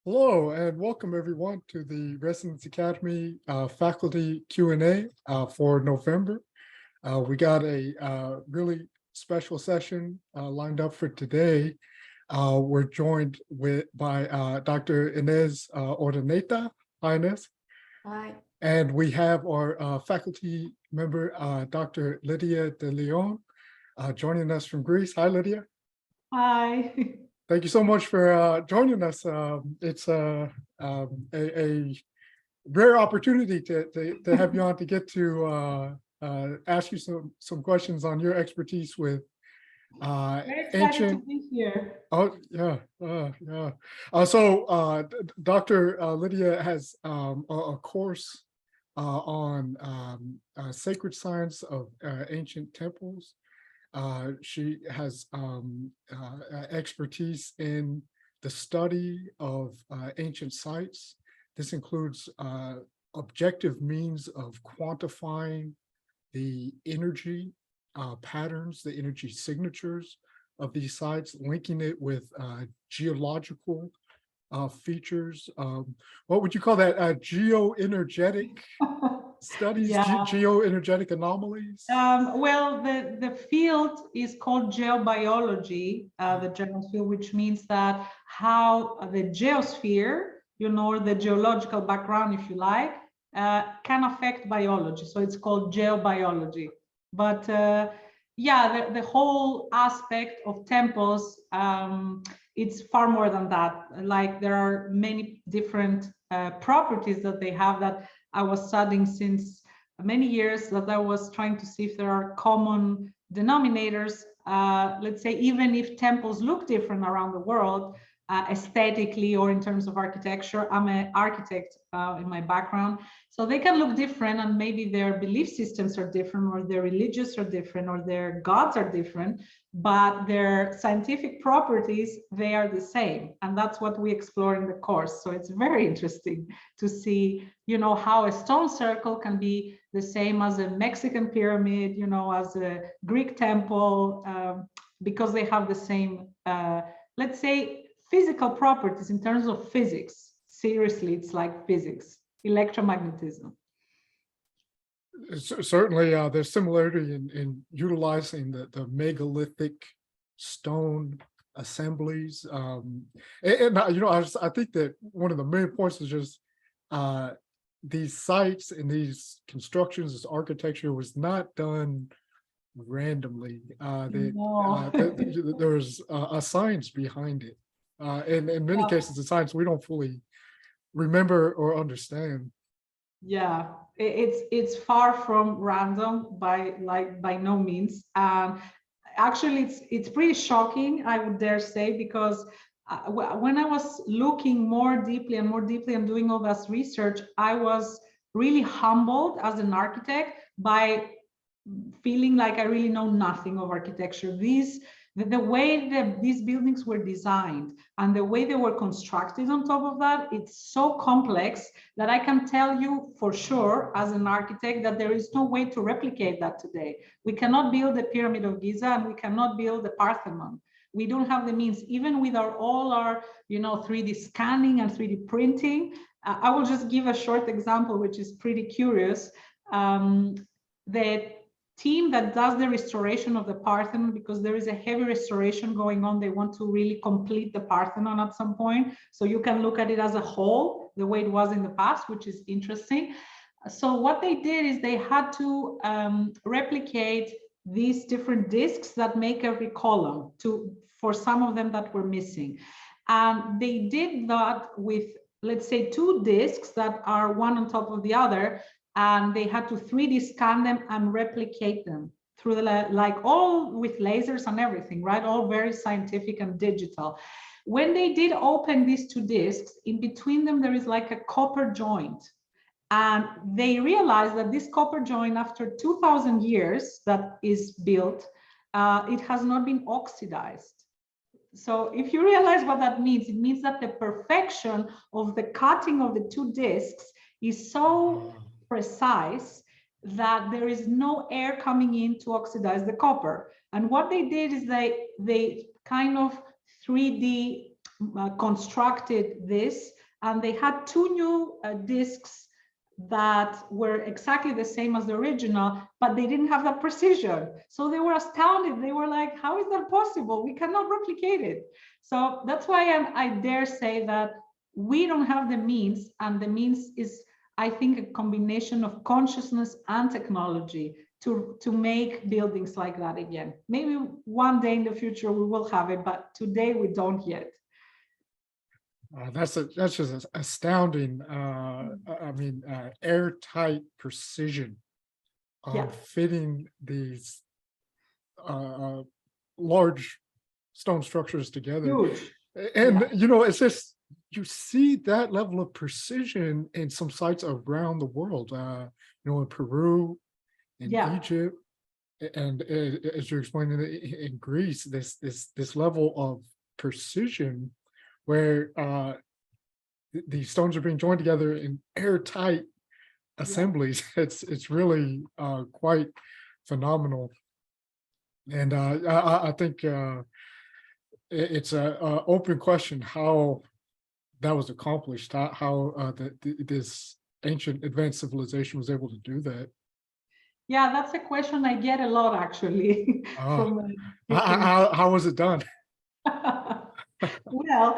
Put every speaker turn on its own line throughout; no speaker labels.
Hello and welcome everyone to the Residence Academy faculty Q&A for November. We got a really special session lined up for today. We're joined by Dr. Ines Urdaneta. Hi, Ines.
Hi.
And we have our faculty member, Dr. Lydia de Leon, joining us from Greece. Hi, Lydia.
Hi.
Thank you so much for joining us. It's a rare opportunity to have you on to get to ask you some questions on your expertise with
Very excited to
ancient.
be here.
Oh yeah, yeah. So Dr. Lydia has a course on sacred science of ancient temples. She has expertise in the study of ancient sites. This includes objective means of quantifying the energy patterns, the energy signatures of these sites, linking it with geological features. What would you call that? Geoenergetic studies,
Yeah.
geoenergetic anomalies?
Well, the field is called geobiology, the geosphere, which means that how the geosphere, the geological background, if you like, can affect biology. So it's called geobiology. But yeah, the whole aspect of temples, it's far more than that. Like there are many different properties that they have that I was studying since many years, that I was trying to see if there are common denominators. Let's say, even if temples look different around the world, aesthetically or in terms of architecture. I'm an architect in my background, so they can look different, and maybe their belief systems are different, or their religious are different, or their gods are different, but their scientific properties, they are the same. And that's what we explore in the course. So it's very interesting to see, how a stone circle can be the same as a Mexican pyramid, as a Greek temple, because they have the same, let's say, physical properties in terms of physics. Seriously, it's like physics, electromagnetism.
Certainly, there's similarity in utilizing the megalithic stone assemblies. I think that one of the main points is just these sites and these constructions, this architecture was not done randomly.
No.
There's a science behind it. And in many cases, the science we don't fully remember or understand.
Yeah, it's far from random by no means. Actually, it's pretty shocking, I would dare say, because when I was looking more deeply and doing all this research, I was really humbled as an architect by feeling like I really know nothing of architecture. The way that these buildings were designed and the way they were constructed on top of that, it's so complex that I can tell you for sure as an architect that there is no way to replicate that today. We cannot build the Pyramid of Giza, and we cannot build the Parthenon. We don't have the means, even with all our 3D scanning and 3D printing. I will just give a short example, which is pretty curious. The team that does the restoration of the Parthenon, because there is a heavy restoration going on, they want to really complete the Parthenon at some point, so you can look at it as a whole, the way it was in the past, which is interesting. So what they did is they had to replicate these different discs that make every column, for some of them that were missing. And they did that with, let's say, 2 discs that are one on top of the other, and they had to 3D scan them and replicate them through like all with lasers and everything, right? All very scientific and digital. When they did open these 2 discs, in between them, there is like a copper joint. And they realized that this copper joint, after 2,000 years that is built, it has not been oxidized. So if you realize what that means, it means that the perfection of the cutting of the 2 discs is so precise that there is no air coming in to oxidize the copper. And what they did is they kind of 3D constructed this, and they had two new discs that were exactly the same as the original, but they didn't have that precision. So they were astounded. They were like, how is that possible? We cannot replicate it. So that's why I dare say that we don't have the means, and the means is, I think, a combination of consciousness and technology to make buildings like that again. Maybe one day in the future we will have it, but today we don't yet.
That's just astounding. Airtight precision of
Yeah.
fitting these large stone structures together.
Huge.
And
Yeah.
it's just, you see that level of precision in some sites around the world. In Peru, in
Yeah.
Egypt, and as you're explaining in Greece, this level of precision where these stones are being joined together in airtight assemblies. It's really quite phenomenal. And I think it's a open question how that was accomplished, how this ancient advanced civilization was able to do that.
Yeah, that's a question I get a lot, actually, from speaking.
How was it done?
Well,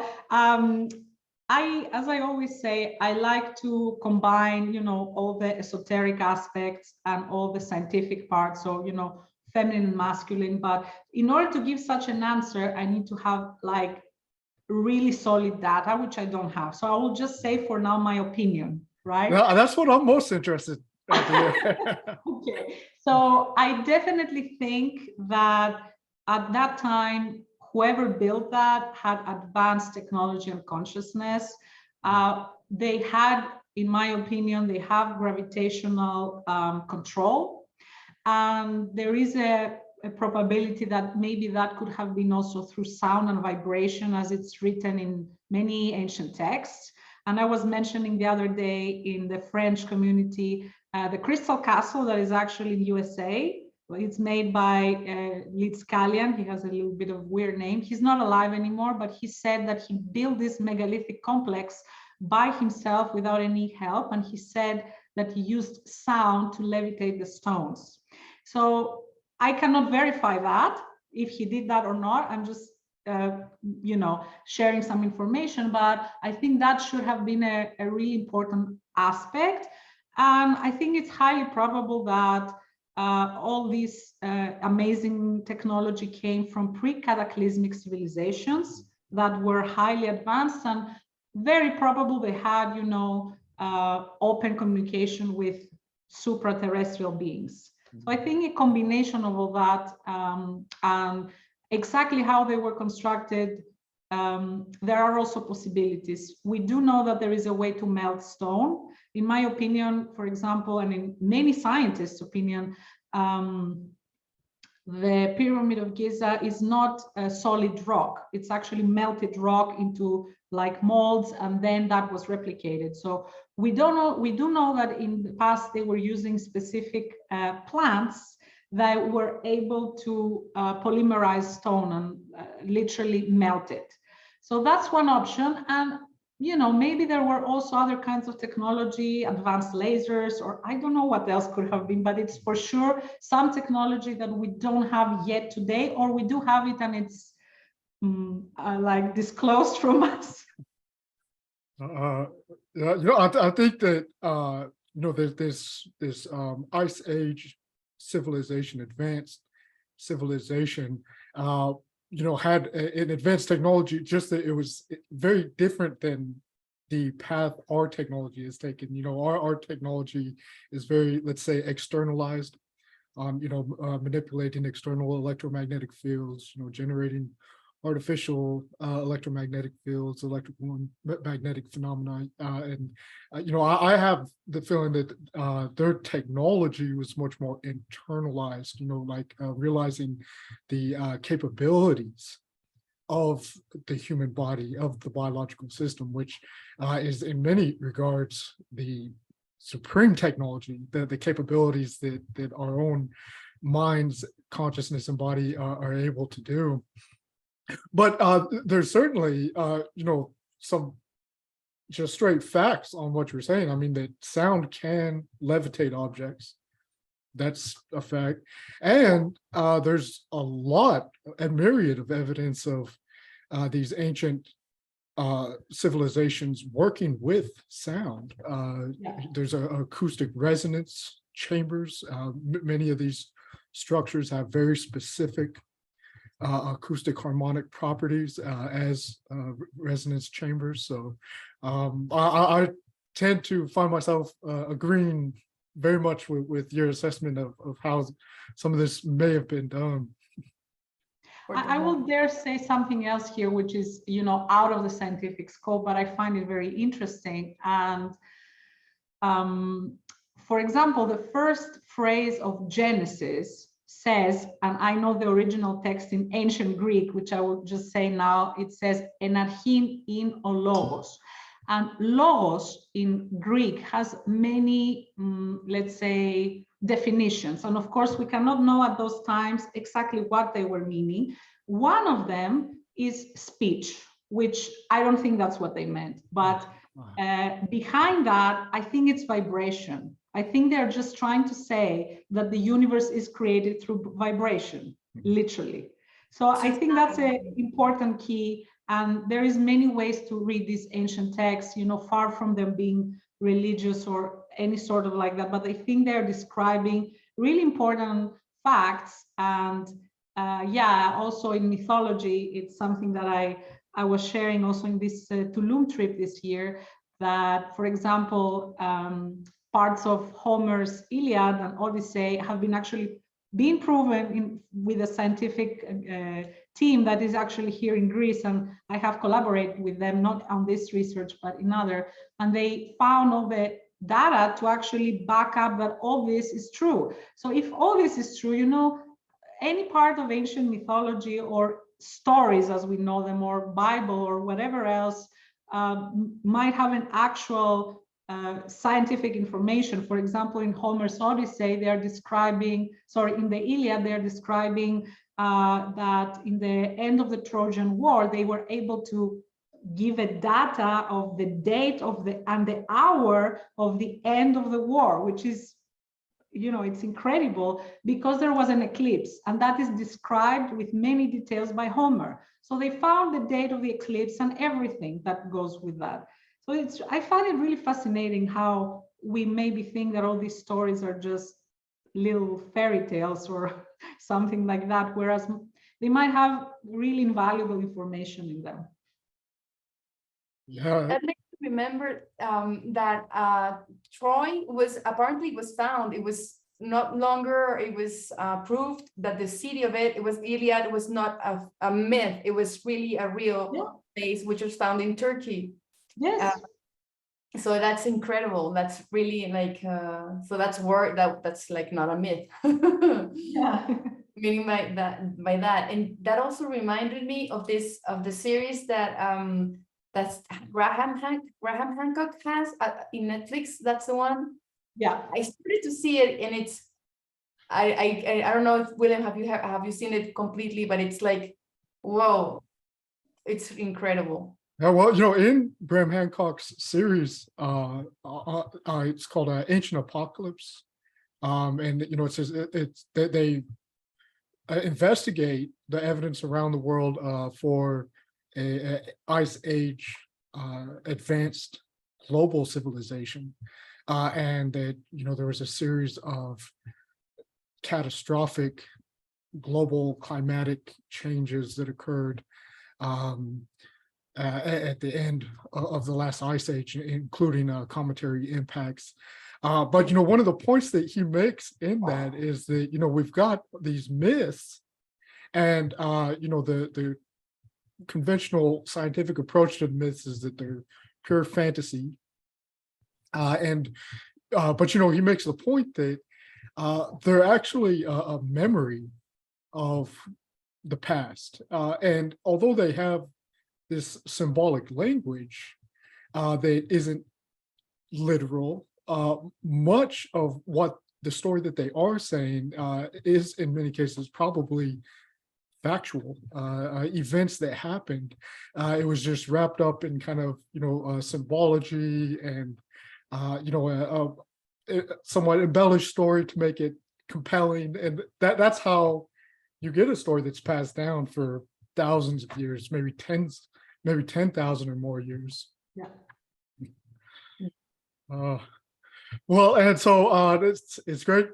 as I always say, I like to combine, all the esoteric aspects and all the scientific parts. So, feminine and masculine. But in order to give such an answer, I need to have like really solid data, which I don't have. So I will just say for now my opinion, right?
Yeah, that's what I'm most interested in.
Okay, so I definitely think that at that time, whoever built that had advanced technology and consciousness. They had, in my opinion, they have gravitational control. And there is a probability that maybe that could have been also through sound and vibration, as it's written in many ancient texts. And I was mentioning the other day in the French community, the Crystal Castle that is actually in USA. It's made by Lydia de Leon. He has a little bit of weird name. He's not alive anymore, but he said that he built this megalithic complex by himself without any help. And he said that he used sound to levitate the stones. So I cannot verify that, if he did that or not. I'm just, sharing some information, but I think that should have been a really important aspect. And I think it's highly probable that all this amazing technology came from pre-cataclysmic civilizations that were highly advanced, and very probable they had, open communication with supraterrestrial beings. So I think a combination of all that and exactly how they were constructed, there are also possibilities. We do know that there is a way to melt stone. In my opinion, for example, and in many scientists' opinion, the Pyramid of Giza is not a solid rock. It's actually melted rock into like molds, and then that was replicated. So we don't know. We do know that in the past they were using specific plants that were able to polymerize stone and literally melt it. So that's one option. And maybe there were also other kinds of technology, advanced lasers, or I don't know what else could have been, but it's for sure some technology that we don't have yet today, or we do have it and it's like disclosed from us.
I think that there's this ice age civilization, advanced civilization, had an advanced technology, just that it was very different than the path our technology has taken. Our technology is very, let's say, externalized, manipulating external electromagnetic fields, generating artificial electromagnetic fields, electrical and magnetic phenomena. I have the feeling that their technology was much more internalized, realizing the capabilities of the human body, of the biological system, which is in many regards the supreme technology, the capabilities that our own minds, consciousness, and body are able to do. But there's certainly, some just straight facts on what you're saying. I mean, that sound can levitate objects. That's a fact. And there's a lot, a myriad of evidence of these ancient civilizations working with sound.
Yeah.
There's acoustic resonance chambers. Many of these structures have very specific acoustic harmonic properties as resonance chambers. So I tend to find myself agreeing very much with your assessment of how some of this may have been done.
I will dare say something else here, which is, out of the scientific scope, but I find it very interesting. And for example, the first phrase of Genesis says, and I know the original text in ancient Greek, which I will just say now, it says, enarchin in o logos. And logos in Greek has many, let's say, definitions. And of course, we cannot know at those times exactly what they were meaning. One of them is speech, which I don't think that's what they meant. But behind that, I think it's vibration. I think they're just trying to say that the universe is created through vibration, literally. So I think that's an important key. And there is many ways to read these ancient texts, far from them being religious or any sort of like that. But I think they're describing really important facts. And also in mythology, it's something that I was sharing also in this Tulum trip this year, that, for example, parts of Homer's Iliad and Odyssey have been actually being proven with a scientific team that is actually here in Greece, and I have collaborated with them, not on this research, but in other, and they found all the data to actually back up that all this is true. So if all this is true, any part of ancient mythology or stories as we know them, or Bible or whatever else, might have an actual scientific information. For example, in Homer's Odyssey, they are describing, in the Iliad, they're describing that in the end of the Trojan War, they were able to give a data of the date and the hour of the end of the war, which is, it's incredible, because there was an eclipse, and that is described with many details by Homer. So they found the date of the eclipse and everything that goes with that. So I find it really fascinating how we maybe think that all these stories are just little fairy tales or something like that, whereas they might have really invaluable information in them.
Yeah.
That makes me remember that Troy was found. It was not longer, it was proved that the city of it was Iliad. It was not a myth. It was really a real place, which was found in Turkey.
Yes.
So that's incredible. That's really like, so that's that's like not a myth.
Yeah.
Meaning by that. And that also reminded me of the series that that's Graham Hancock has in Netflix. That's the one.
Yeah.
I started to see it, and it's I don't know if William, have you seen it completely, but it's like, whoa, it's incredible.
Yeah, well, in Graham Hancock's series, it's called Ancient Apocalypse, and it says they investigate the evidence around the world for a ice age advanced global civilization, and that there was a series of catastrophic global climatic changes that occurred at the end of the last ice age, including cometary impacts. But one of the points that he makes in that is that we've got these myths, and the conventional scientific approach to the myths is that they're pure fantasy. But he makes the point that they're actually a memory of the past, and although they have this symbolic language that isn't literal, much of what the story that they are saying is in many cases probably factual events that happened. It was just wrapped up in kind of, symbology and, a somewhat embellished story to make it compelling. And that's how you get a story that's passed down for thousands of years, maybe 10,000 or more years.
Yeah.
Well, and so it's great.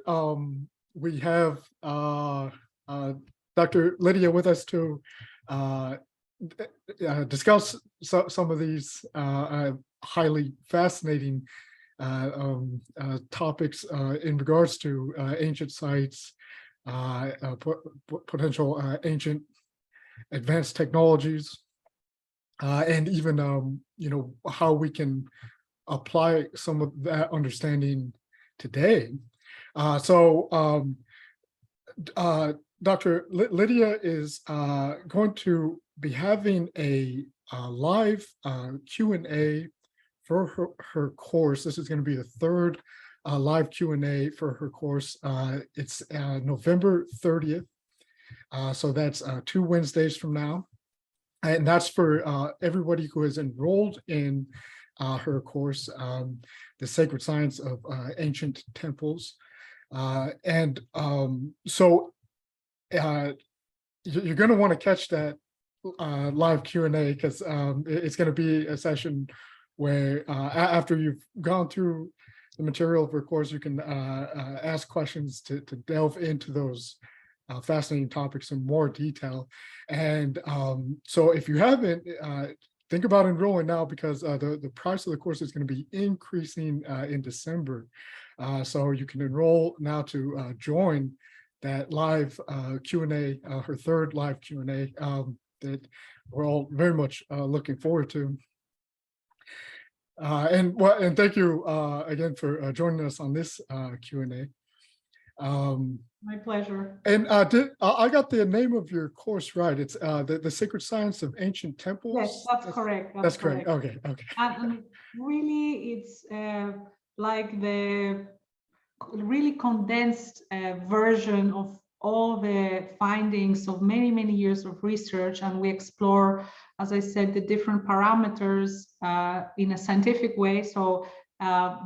We have Dr. Lydia with us to discuss some of these highly fascinating topics in regards to ancient sites, potential ancient advanced technologies, and even how we can apply some of that understanding today. Dr. Lydia is going to be having a live Q&A for her course. This is going to be the third live Q&A for her course. It's November 30th. So that's 2 Wednesdays from now. And that's for everybody who is enrolled in her course, The Sacred Science of Ancient Temples. So you're going to want to catch that live Q&A, because it's going to be a session where after you've gone through the material of her course, you can ask questions to delve into those fascinating topics in more detail. And so if you haven't, think about enrolling now, because the price of the course is going to be increasing in December. So you can enroll now to join that live Q&A, her third live Q&A that we're all very much looking forward to. And thank you again for joining us on this Q&A.
My pleasure.
And I got the name of your course right? It's the Sacred Science of Ancient Temples.
Yes, that's correct.
That's correct. Okay.
And really, it's like the really condensed version of all the findings of many, many years of research. And we explore, as I said, the different parameters in a scientific way. So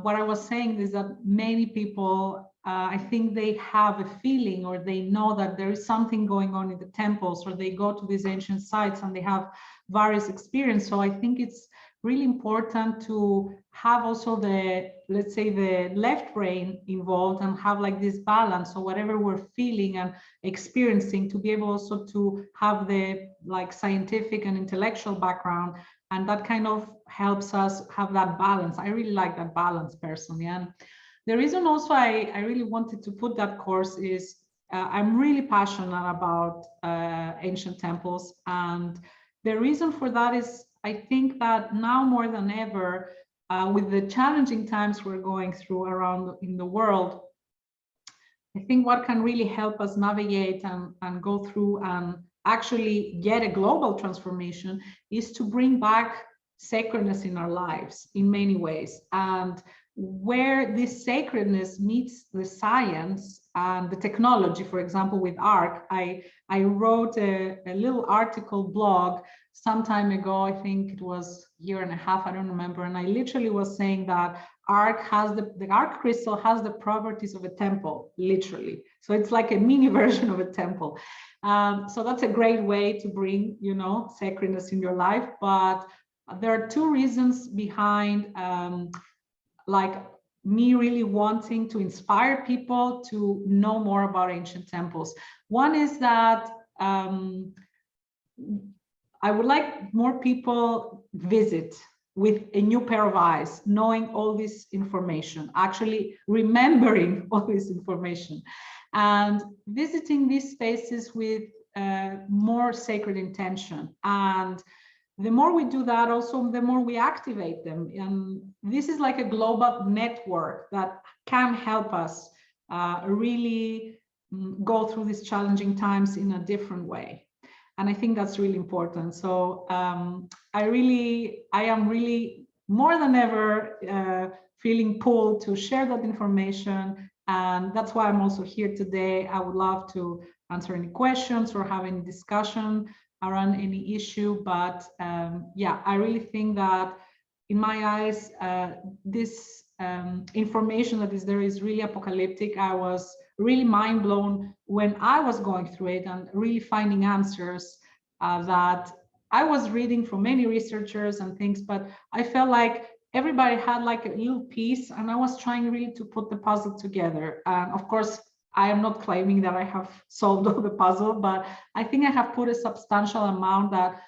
what I was saying is that many people, I think they have a feeling, or they know that there is something going on in the temples, or they go to these ancient sites and they have various experiences. So I think it's really important to have also the, let's say, the left brain involved, and have like this balance. So whatever we're feeling and experiencing, to be able also to have the like scientific and intellectual background, and that kind of helps us have that balance. I really like that balance personally. And the reason also I really wanted to put that course is I'm really passionate about ancient temples. And the reason for that is, I think that now more than ever, with the challenging times we're going through around in the world, I think what can really help us navigate and go through and actually get a global transformation is to bring back sacredness in our lives in many ways. And where this sacredness meets the science and the technology, for example, with ARC, I wrote a little article blog some time ago. I think it was a year and a half, I don't remember. And I literally was saying that ARC has the ARC crystal has the properties of a temple, literally. So it's like a mini version of a temple. So that's a great way to bring, sacredness in your life. But there are two reasons behind like me really wanting to inspire people to know more about ancient temples. One is that I would like more people visit with a new pair of eyes, knowing all this information, actually remembering all this information, and visiting these spaces with more sacred intention. And the more we do that, also the more we activate them. And this is like a global network that can help us really go through these challenging times in a different way. And I think that's really important. So I am really more than ever feeling pulled to share that information. And that's why I'm also here today. I would love to answer any questions or have any discussion around any issue. But yeah, I really think that in my eyes, this information that is there is really apocalyptic. I was really mind blown when I was going through it and really finding answers that I was reading from many researchers and things, but I felt like everybody had like a little piece, and I was trying really to put the puzzle together. And of course, I am not claiming that I have solved all the puzzle, but I think I have put a substantial amount that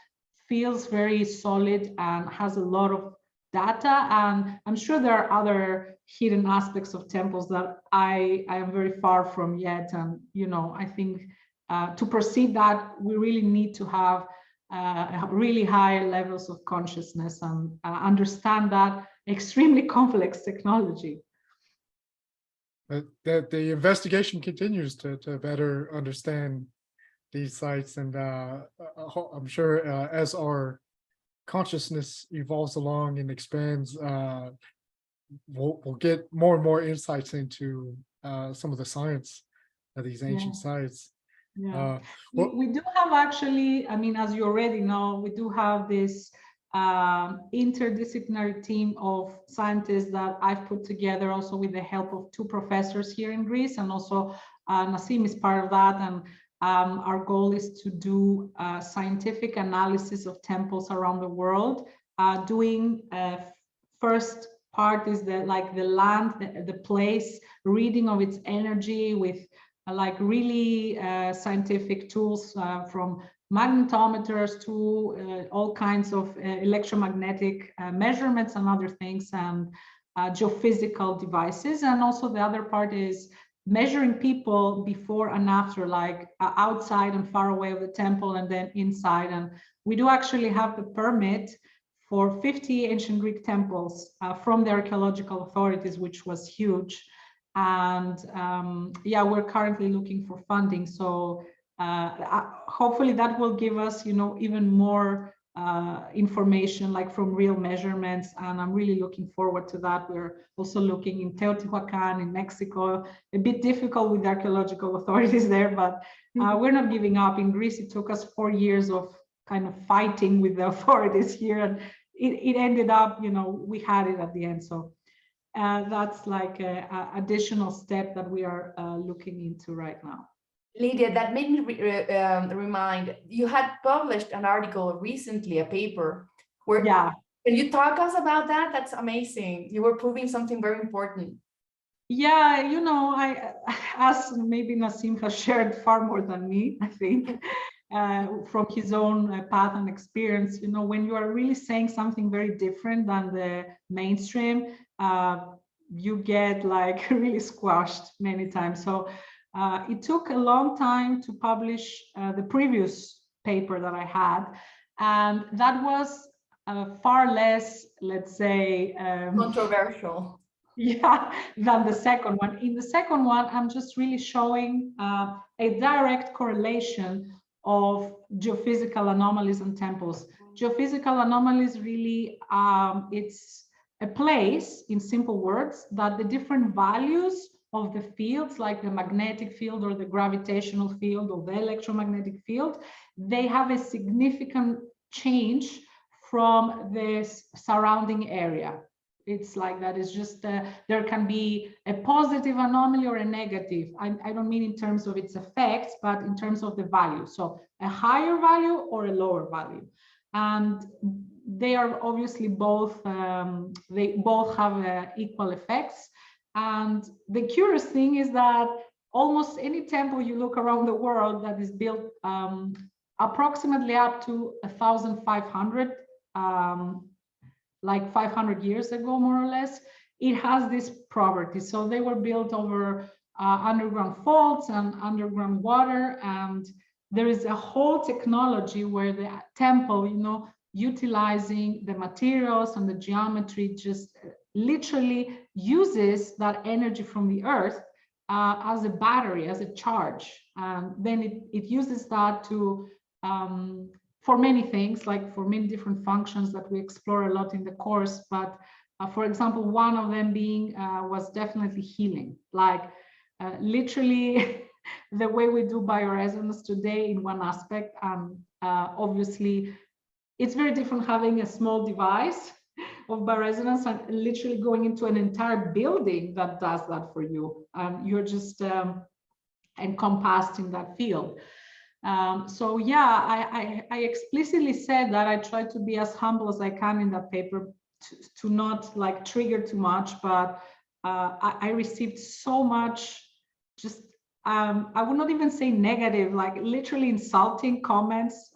feels very solid and has a lot of data. And I'm sure there are other hidden aspects of temples that I am very far from yet. And, you know, I think to proceed that, we really need to have really high levels of consciousness and understand that extremely complex technology.
That the investigation continues to better understand these sites, and I'm sure as our consciousness evolves along and expands, we'll get more and more insights into some of the science of these ancient sites.
Yeah, we do have actually, I mean, as you already know, we do have this interdisciplinary team of scientists that I've put together also with the help of 2 professors here in Greece, and also Nassim is part of that. And our goal is to do scientific analysis of temples around the world. Doing first part is the land, the place, reading of its energy with like really scientific tools from magnetometers to all kinds of electromagnetic measurements and other things, and geophysical devices. And also the other part is measuring people before and after, like outside and far away of the temple, and then inside. And we do actually have the permit for 50 ancient Greek temples from the archaeological authorities, which was huge. And yeah, we're currently looking for funding. So hopefully that will give us, you know, even more information, like from real measurements. And I'm really looking forward to that. We're also looking in Teotihuacan in Mexico. A bit difficult with the archaeological authorities there, but we're not giving up. In Greece, it took us 4 years of kind of fighting with the authorities here, and it ended up, you know, we had it at the end. So that's like an additional step that we are looking into right now.
Lydia, that made me remind, you had published an article recently, a paper, where,
yeah.
Can you talk us about that? That's amazing. You were proving something very important.
Yeah, you know, as maybe Nassim has shared far more than me, I think, from his own path and experience, you know, when you are really saying something very different than the mainstream, you get like really squashed many times. So it took a long time to publish the previous paper that I had, and that was far less, let's say,
controversial.
Yeah, than the second one. In the second one, I'm just really showing a direct correlation of geophysical anomalies and temples. Geophysical anomalies really, it's a place, in simple words, that the different values of the fields, like the magnetic field or the gravitational field or the electromagnetic field, they have a significant change from the surrounding area. It's like that. It's just there can be a positive anomaly or a negative. I don't mean in terms of its effects, but in terms of the value. So a higher value or a lower value. And they are obviously both, they both have equal effects. And the curious thing is that almost any temple you look around the world that is built approximately up to 1,500 like 500 years ago, more or less, it has this property. So they were built over underground faults and underground water. And there is a whole technology where the temple, you know, utilizing the materials and the geometry, just literally uses that energy from the earth as a battery, as a charge. And then it uses that to for many things, like for many different functions that we explore a lot in the course. But for example, one of them being was definitely healing. Like literally, the way we do bioresonance today in one aspect. Obviously, it's very different having a small device of bioresonance and literally going into an entire building that does that for you. You're just encompassed in that field. So yeah, I explicitly said that I try to be as humble as I can in that paper to not like trigger too much, but I received so much just I would not even say negative, like literally insulting comments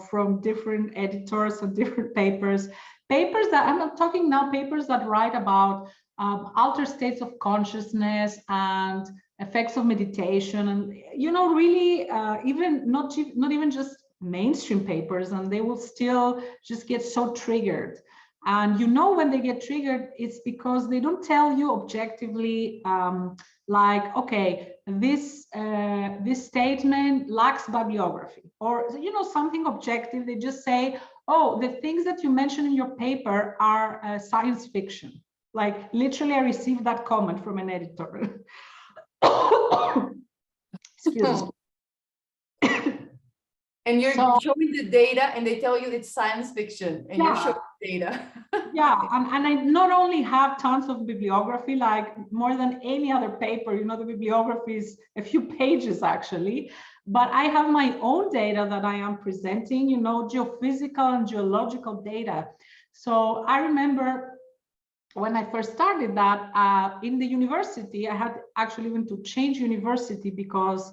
from different editors and different papers that I'm not talking now, papers that write about altered states of consciousness and effects of meditation, and you know, really even not even just mainstream papers, and they will still just get so triggered. And you know, when they get triggered, it's because they don't tell you objectively, like, okay, this statement lacks bibliography, or you know, something objective. They just say, oh, the things that you mentioned in your paper are science fiction. Like literally, I received that comment from an editor. Excuse me.
And you're showing the data and they tell you it's science fiction and you're showing data.
Yeah, and I not only have tons of bibliography, like more than any other paper, you know, the bibliography is a few pages actually, but I have my own data that I am presenting, you know, geophysical and geological data. So I remember when I first started that in the university, I had actually even to change university because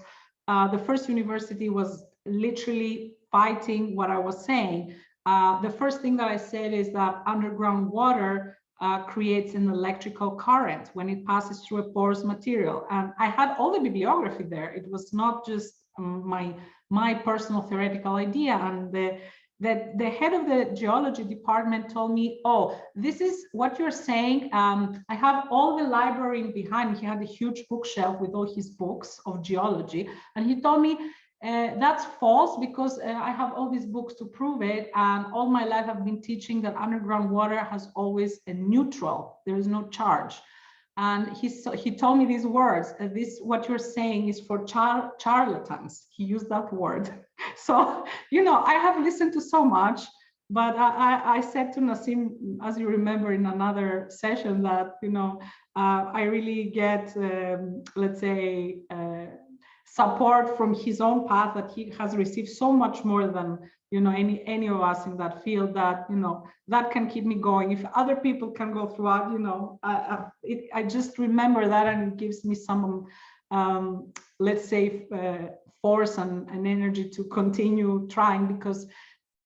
the first university was literally fighting what I was saying. The first thing that I said is that underground water creates an electrical current when it passes through a porous material. And I had all the bibliography there. It was not just my personal theoretical idea. And the head of the geology department told me, oh, this is what you're saying. I have all the library behind. He had a huge bookshelf with all his books of geology. And he told me, that's false because I have all these books to prove it. And all my life I've been teaching that underground water has always a neutral. There is no charge. And he told me these words, what you're saying is for charlatans. He used that word. So, you know, I have listened to so much, but I said to Nassim, as you remember in another session, that, you know, I really get, let's say, support from his own path, that he has received so much more than, you know, any of us in that field, that, you know, that can keep me going. If other people can go throughout, you know, I just remember that, and it gives me some, let's say, force and energy to continue trying, because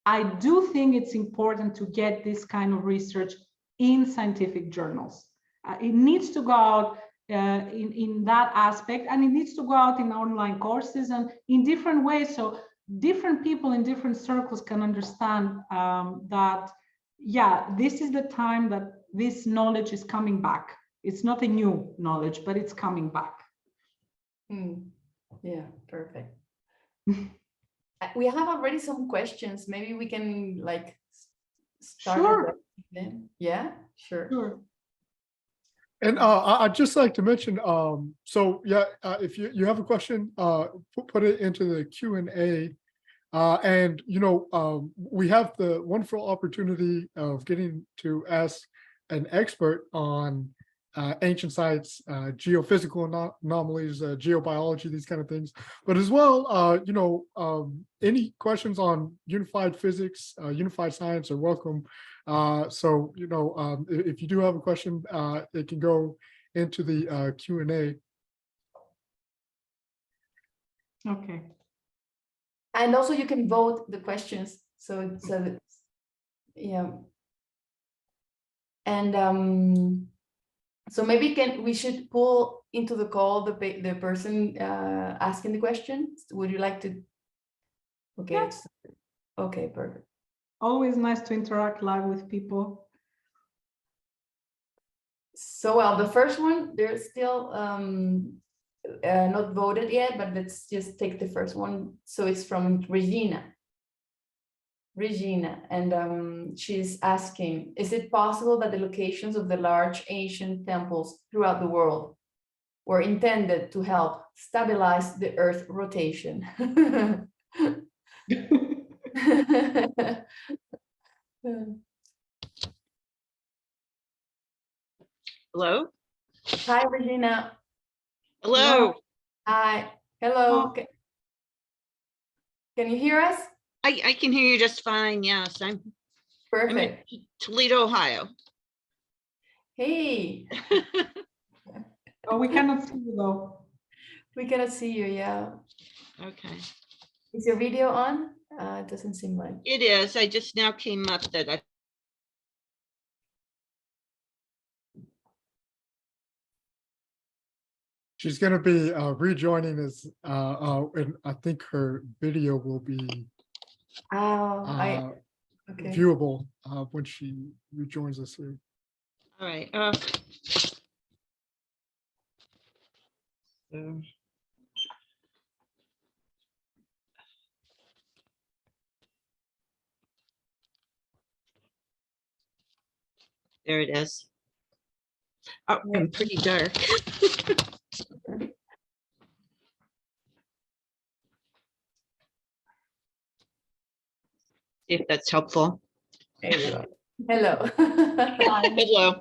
I do think it's important to get this kind of research in scientific journals. It needs to go out in that aspect, and it needs to go out in online courses and in different ways, so different people in different circles can understand that, yeah, this is the time that this knowledge is coming back. It's not a new knowledge, but it's coming back.
Yeah, perfect. We have already some questions. Maybe we can like start.
Sure.
Them. Yeah, sure.
And I'd just like to mention, so yeah, if you have a question, put it into the Q&A. And, you know, we have the wonderful opportunity of getting to ask an expert on ancient sites, geophysical anomalies, geobiology, these kind of things. But as well, you know, any questions on unified physics, unified science are welcome. So, you know, if you do have a question, it can go into the Q&A.
Okay.
And also you can vote the questions. So yeah. And so maybe we should pull into the call the person asking the questions. Would you like to? Okay.
Yeah.
Okay, perfect.
Always nice to interact live with people.
So, well, the first one, they're still not voted yet, but let's just take the first one. So it's from Regina, and she's asking, is it possible that the locations of the large ancient temples throughout the world were intended to help stabilize the Earth rotation.
Hello?
Hi, Regina.
Hello.
Hi. Hello.
Oh.
Can you hear us?
I can hear you just fine. Yes, I'm in
Perfect.
Toledo, Ohio.
Hey,
Oh, we cannot see you though.
we cannot see you. Yeah.
Okay.
Is your video on? It doesn't seem like.
It is. I just now came up that I
She's going to be rejoining us, and I think her video will be
Oh, okay.
viewable when she rejoins us here.
all right. So, there it is. Oh, I'm pretty dark. See if that's helpful.
There you go. Hello.
Hello.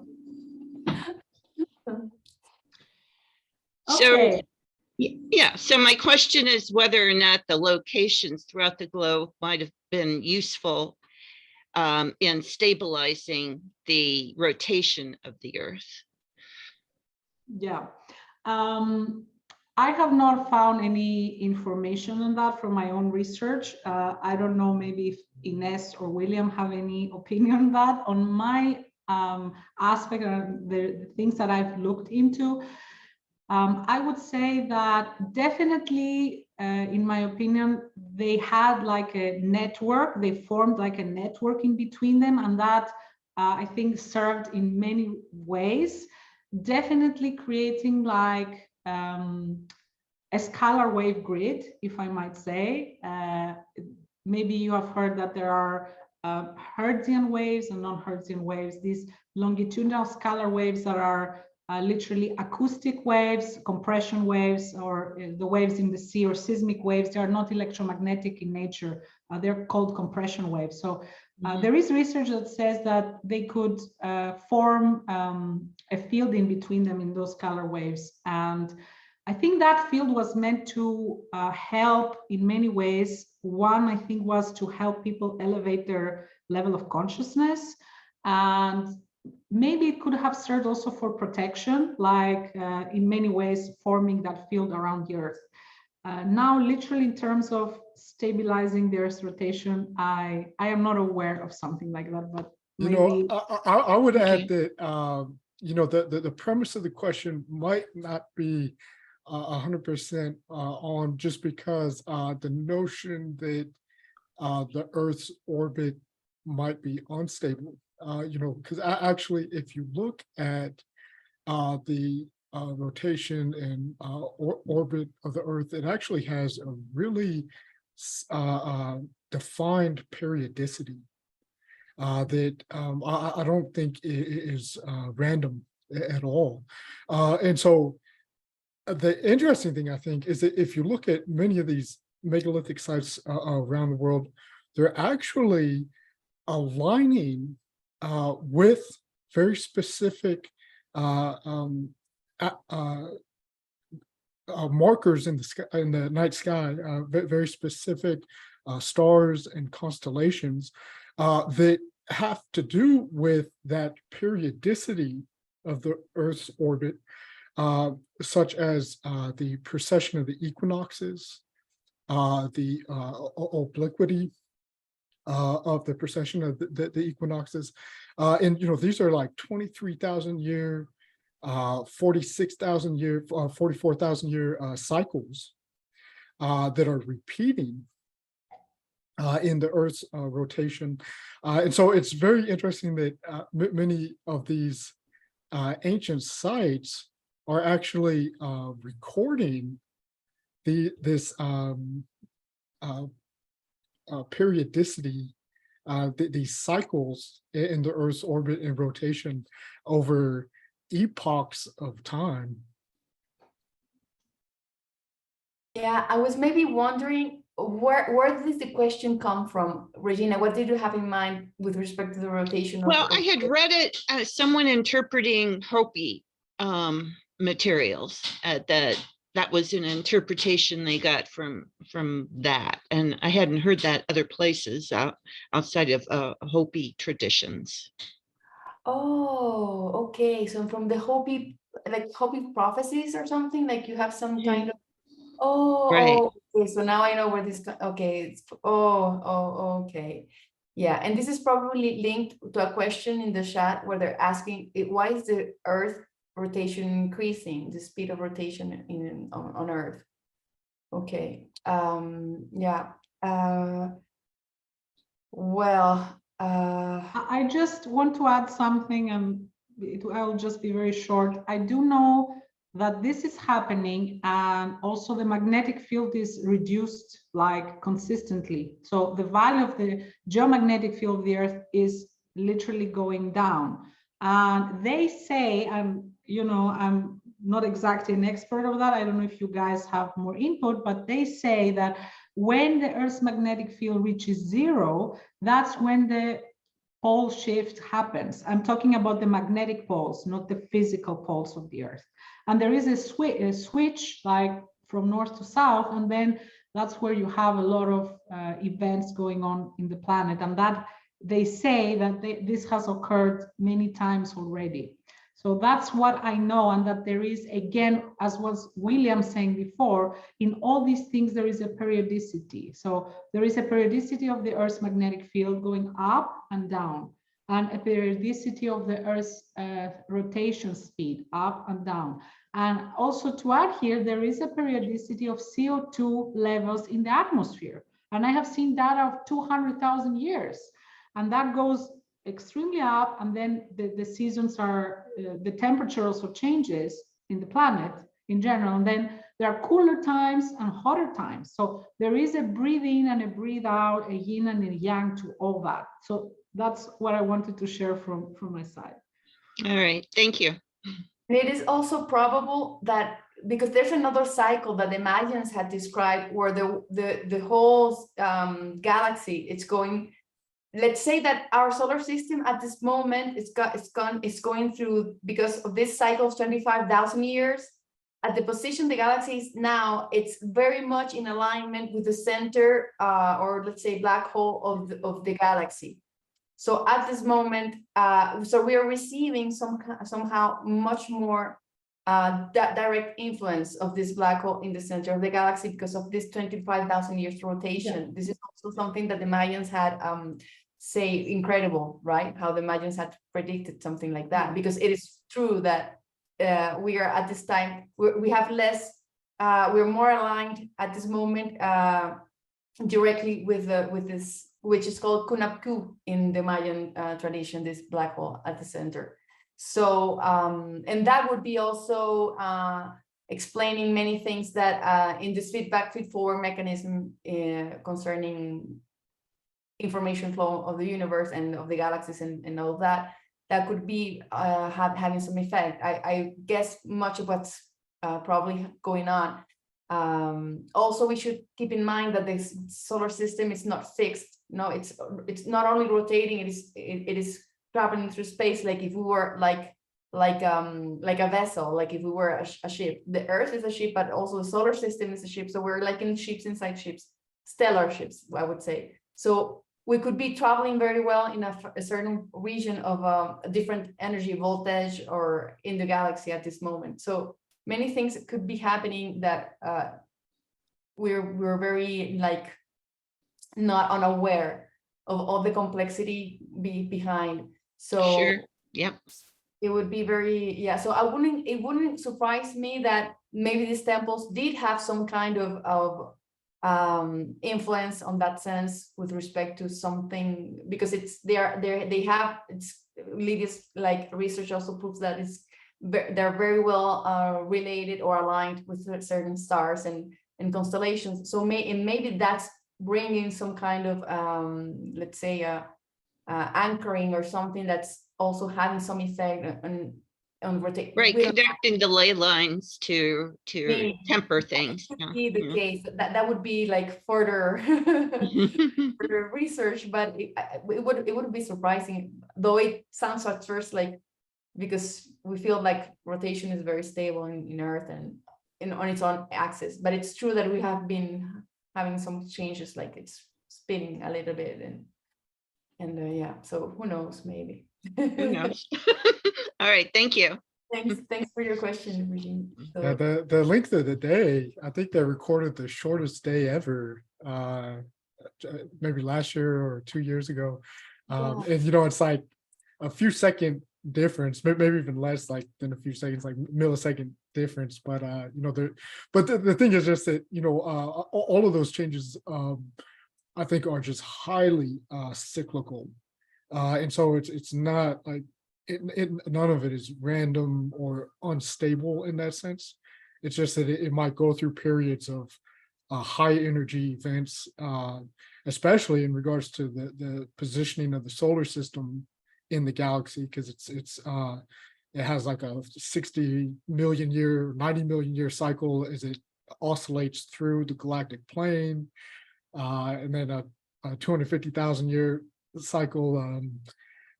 So,
Okay.
yeah, so my question is whether or not the locations throughout the globe might have been useful in stabilizing the rotation of the Earth.
Yeah. I have not found any information on that from my own research. I don't know, maybe if Ines or William have any opinion on that. On my aspect, the things that I've looked into, I would say that definitely, in my opinion, they had like a network, they formed like a network in between them, and that I think served in many ways, definitely creating like a scalar wave grid, if I might say. Maybe you have heard that there are Hertzian waves and non-Hertzian waves, these longitudinal scalar waves that are literally acoustic waves, compression waves, or the waves in the sea, or seismic waves. They are not electromagnetic in nature. They're called compression waves. So there is research that says that they could form a field in between them in those scalar waves. And I think that field was meant to help in many ways. One, I think, was to help people elevate their level of consciousness. And maybe it could have served also for protection, like in many ways forming that field around the Earth. Now, literally in terms of stabilizing the Earth's rotation, I am not aware of something like that, but maybe.
I would
Okay.
add that, the premise of the question might not be 100% on, just because the notion that the Earth's orbit might be unstable, because actually, if you look at the rotation and orbit of the Earth, it actually has a really defined periodicity that I don't think is random at all. And so the interesting thing, I think, is that if you look at many of these megalithic sites around the world, they're actually aligning with very specific markers in the sky, in the night sky, very specific stars and constellations that have to do with that periodicity of the Earth's orbit, such as the precession of the equinoxes, the obliquity of the precession of the equinoxes. And, these are like 23,000 year, 46,000 year, 44,000 year cycles that are repeating in the Earth's rotation. And so it's very interesting that many of these ancient sites are actually recording this periodicity, these cycles in the Earth's orbit and rotation over epochs of time.
Yeah, I was maybe wondering where did the question come from, Regina? What did you have in mind with respect to the rotation of?
Well, I had read it as someone interpreting Hopi materials. That was an interpretation they got from that, and I hadn't heard that other places outside of Hopi traditions.
Oh, okay. So from the Hopi, like Hopi prophecies or something, like you have some kind of.
Right.
Oh, okay. So now I know where this. Okay. Okay. Yeah, and this is probably linked to a question in the chat where they're asking, why is the Earth rotation increasing, the speed of rotation on Earth? Okay. Yeah. Well.
I just want to add something, and I'll just be very short. I do know that this is happening, and also the magnetic field is reduced like consistently. So the value of the geomagnetic field of the Earth is literally going down. And they say, I'm not exactly an expert of that. I don't know if you guys have more input, but they say that when the Earth's magnetic field reaches zero, that's when the pole shift happens. I'm talking about the magnetic poles, not the physical poles of the Earth. And there is a switch like from north to south, and then that's where you have a lot of events going on in the planet. And that they say that this has occurred many times already. So that's what I know, and that there is, again, as was William saying before, in all these things, there is a periodicity. So there is a periodicity of the Earth's magnetic field going up and down, and a periodicity of the Earth's rotation speed up and down. And also to add here, there is a periodicity of CO2 levels in the atmosphere. And I have seen data of 200,000 years. And that goes extremely up, and then the seasons are, the temperature also changes in the planet in general, and then there are cooler times and hotter times. So there is a breathe in and a breathe out, a yin and a yang to all that. So that's what I wanted to share from my side.
All right, thank you.
And it is also probable that, because there's another cycle that the Mayans had described where the whole galaxy, it's going. Let's say that our solar system at this moment it's going through, because of this cycle of 25,000 years. At the position the galaxy is now, it's very much in alignment with the center, or let's say black hole of the galaxy. So at this moment, so we are receiving somehow much more direct influence of this black hole in the center of the galaxy because of this 25,000 years rotation. Yeah. This is also something that the Mayans had say incredible, right? How the Mayans had predicted something like that, because it is true that we are at this time, we have less, we're more aligned at this moment directly with this, which is called Kunapku in the Mayan tradition, this black hole at the center. So, and that would be also explaining many things that in this feedforward mechanism concerning information flow of the universe and of the galaxies and all that could be having some effect. I guess much of what's probably going on. Also, we should keep in mind that this solar system is not fixed. No, it's not only rotating, it is traveling through space, like if we were like a vessel, like if we were a ship. The Earth is a ship, but also the solar system is a ship. So we're like in ships inside ships, stellar ships, I would say. So we could be traveling very well in a certain region of a different energy voltage or in the galaxy at this moment. So many things could be happening that we're very like not unaware of all the complexity behind. So
sure. Yep.
It would be very, yeah. So it wouldn't surprise me that maybe these temples did have some kind of influence on that sense with respect to something, because they have Lydia's like research also proves that they're very well related or aligned with certain stars and constellations. So maybe that's bringing some kind of let's say anchoring or something that's also having some effect on on rotate.
Right,
We don't
connecting the ley lines to
Maybe.
temper things.
could
Yeah,
be the
yeah.
case. That would be like further further research, but it would be surprising, though it sounds at first like, because we feel like rotation is very stable in Earth and on its own axis, but it's true that we have been having some changes, like it's spinning a little bit, and yeah, so who knows, maybe.
Who knows? All right, thank you.
Thanks for your question, Regine.
Yeah,
So,
the length of the day, I think they recorded the shortest day ever, maybe last year or 2 years ago.
wow.
And it's like a few second difference, maybe even less like than a few seconds, like millisecond difference. But the thing is just that, all of those changes, I think are just highly cyclical. And so it's not like none of it is random or unstable in that sense. It's just that it might go through periods of high energy events, especially in regards to the positioning of the solar system in the galaxy, because it has like a 60 million year, 90 million year cycle as it oscillates through the galactic plane, and then a 250,000 year cycle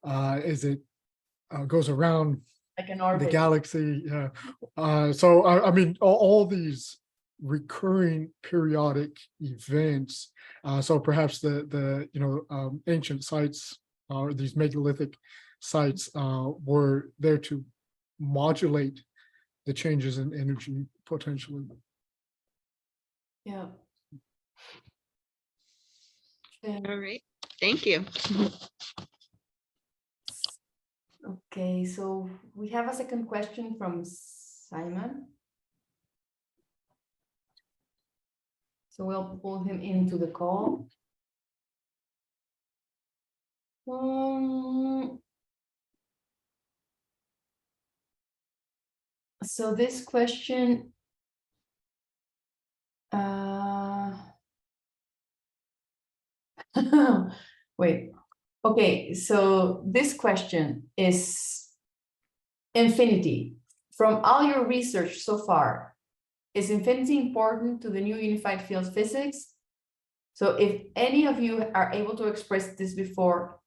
as it goes around
Like an
the
orbit.
galaxy. So I mean, all these recurring periodic events. So perhaps the ancient sites or these megalithic sites were there to modulate the changes in energy potentially.
Yeah.
All right, thank you.
Okay, so we have a second question from Simon. So we'll pull him into the call. So this question, wait, okay, so this question is infinity. From all your research so far, is infinity important to the new unified field physics? So if any of you are able to express this before,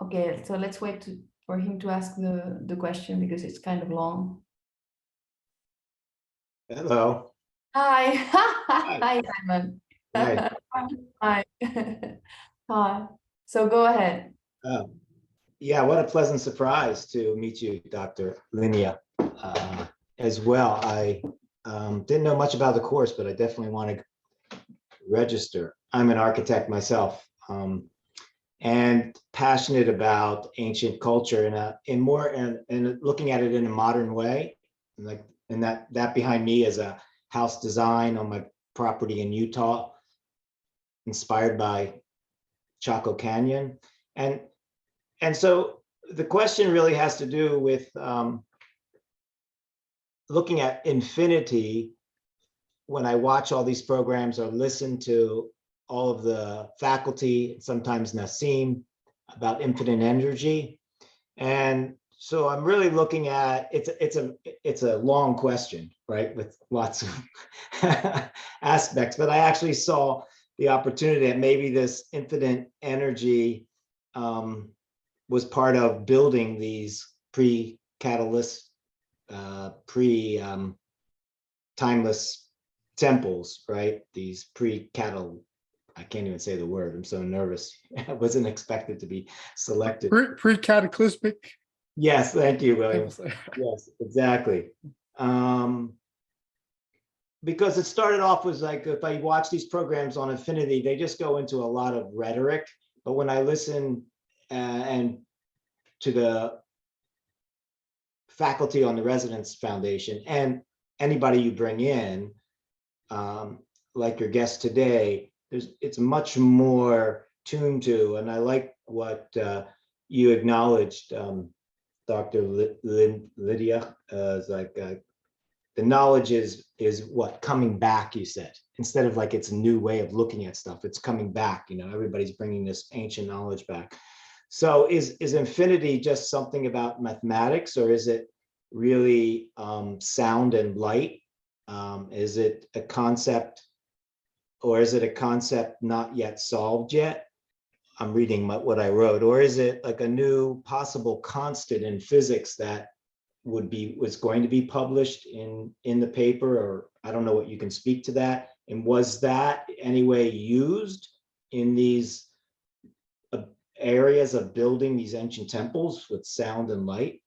okay, so let's wait for him to ask the question because it's kind of long.
Hello.
Hi, hi, Simon.
Hi.
Hi. Hi. So go ahead.
Yeah, what a pleasant surprise to meet you, Dr. Linnea, as well. I didn't know much about the course, but I definitely want to register. I'm an architect myself, and passionate about ancient culture and looking at it in a modern way. And that behind me is a house design on my property in Utah, inspired by Chaco Canyon. And so the question really has to do with looking at infinity. When I watch all these programs or listen to all of the faculty, sometimes Nassim, about infinite energy. And so I'm really looking at, it's a long question, right? With lots of aspects, but I actually saw the opportunity that maybe this infinite energy was part of building these pre-catalyst, timeless temples, right? These I can't even say the word. I'm so nervous. I wasn't expected to be selected.
Pre-cataclysmic.
Yes, thank you, William. Yes, exactly. Because it started off was like, if I watch these programs on infinity, they just go into a lot of rhetoric. But when I listen and to the faculty on the Residence Foundation and anybody you bring in, like your guest today, it's much more tuned to, and I like what you acknowledged, Dr. Lydia, the knowledge is what, coming back, you said, instead of like it's a new way of looking at stuff, it's coming back, everybody's bringing this ancient knowledge back. So is infinity just something about mathematics, or is it really sound and light? Is it a concept, or is it a concept not yet solved yet? I'm reading what I wrote. Or is it like a new possible constant in physics that was going to be published in the paper? Or I don't know what you can speak to that. And was that anyway used in these areas of building these ancient temples with sound and light?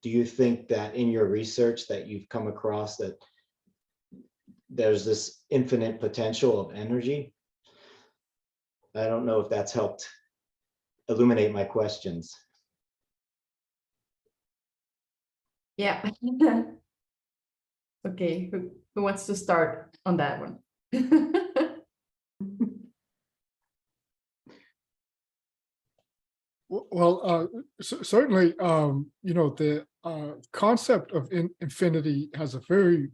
Do you think that in your research that you've come across that there's this infinite potential of energy? I don't know if that's helped illuminate my questions.
Yeah. Okay, who wants to start on that one?
Well, certainly, the concept of infinity has a very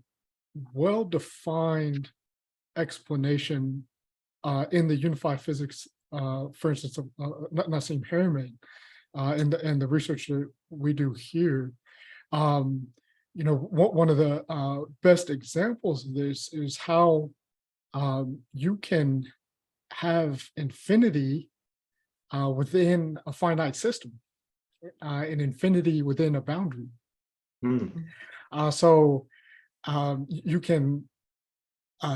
well-defined explanation in the unified physics, for instance, of Nassim Haramein, and the research that we do here. One of the best examples of this is how you can have infinity within a finite system, and infinity within a boundary. So you can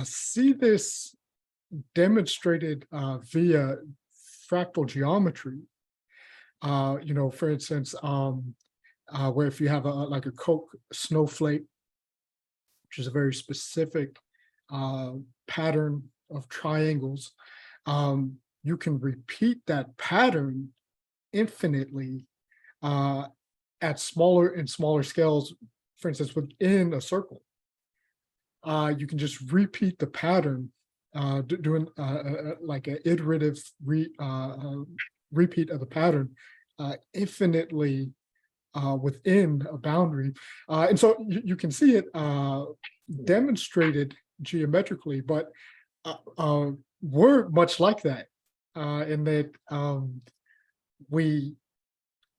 see this demonstrated via fractal geometry. For instance, where if you have like a Coke snowflake, which is a very specific pattern of triangles, you can repeat that pattern infinitely at smaller and smaller scales. For instance, within a circle, you can just repeat the pattern, doing like an iterative repeat of the pattern infinitely within a boundary. And so you can see it demonstrated geometrically, but we're much like that in that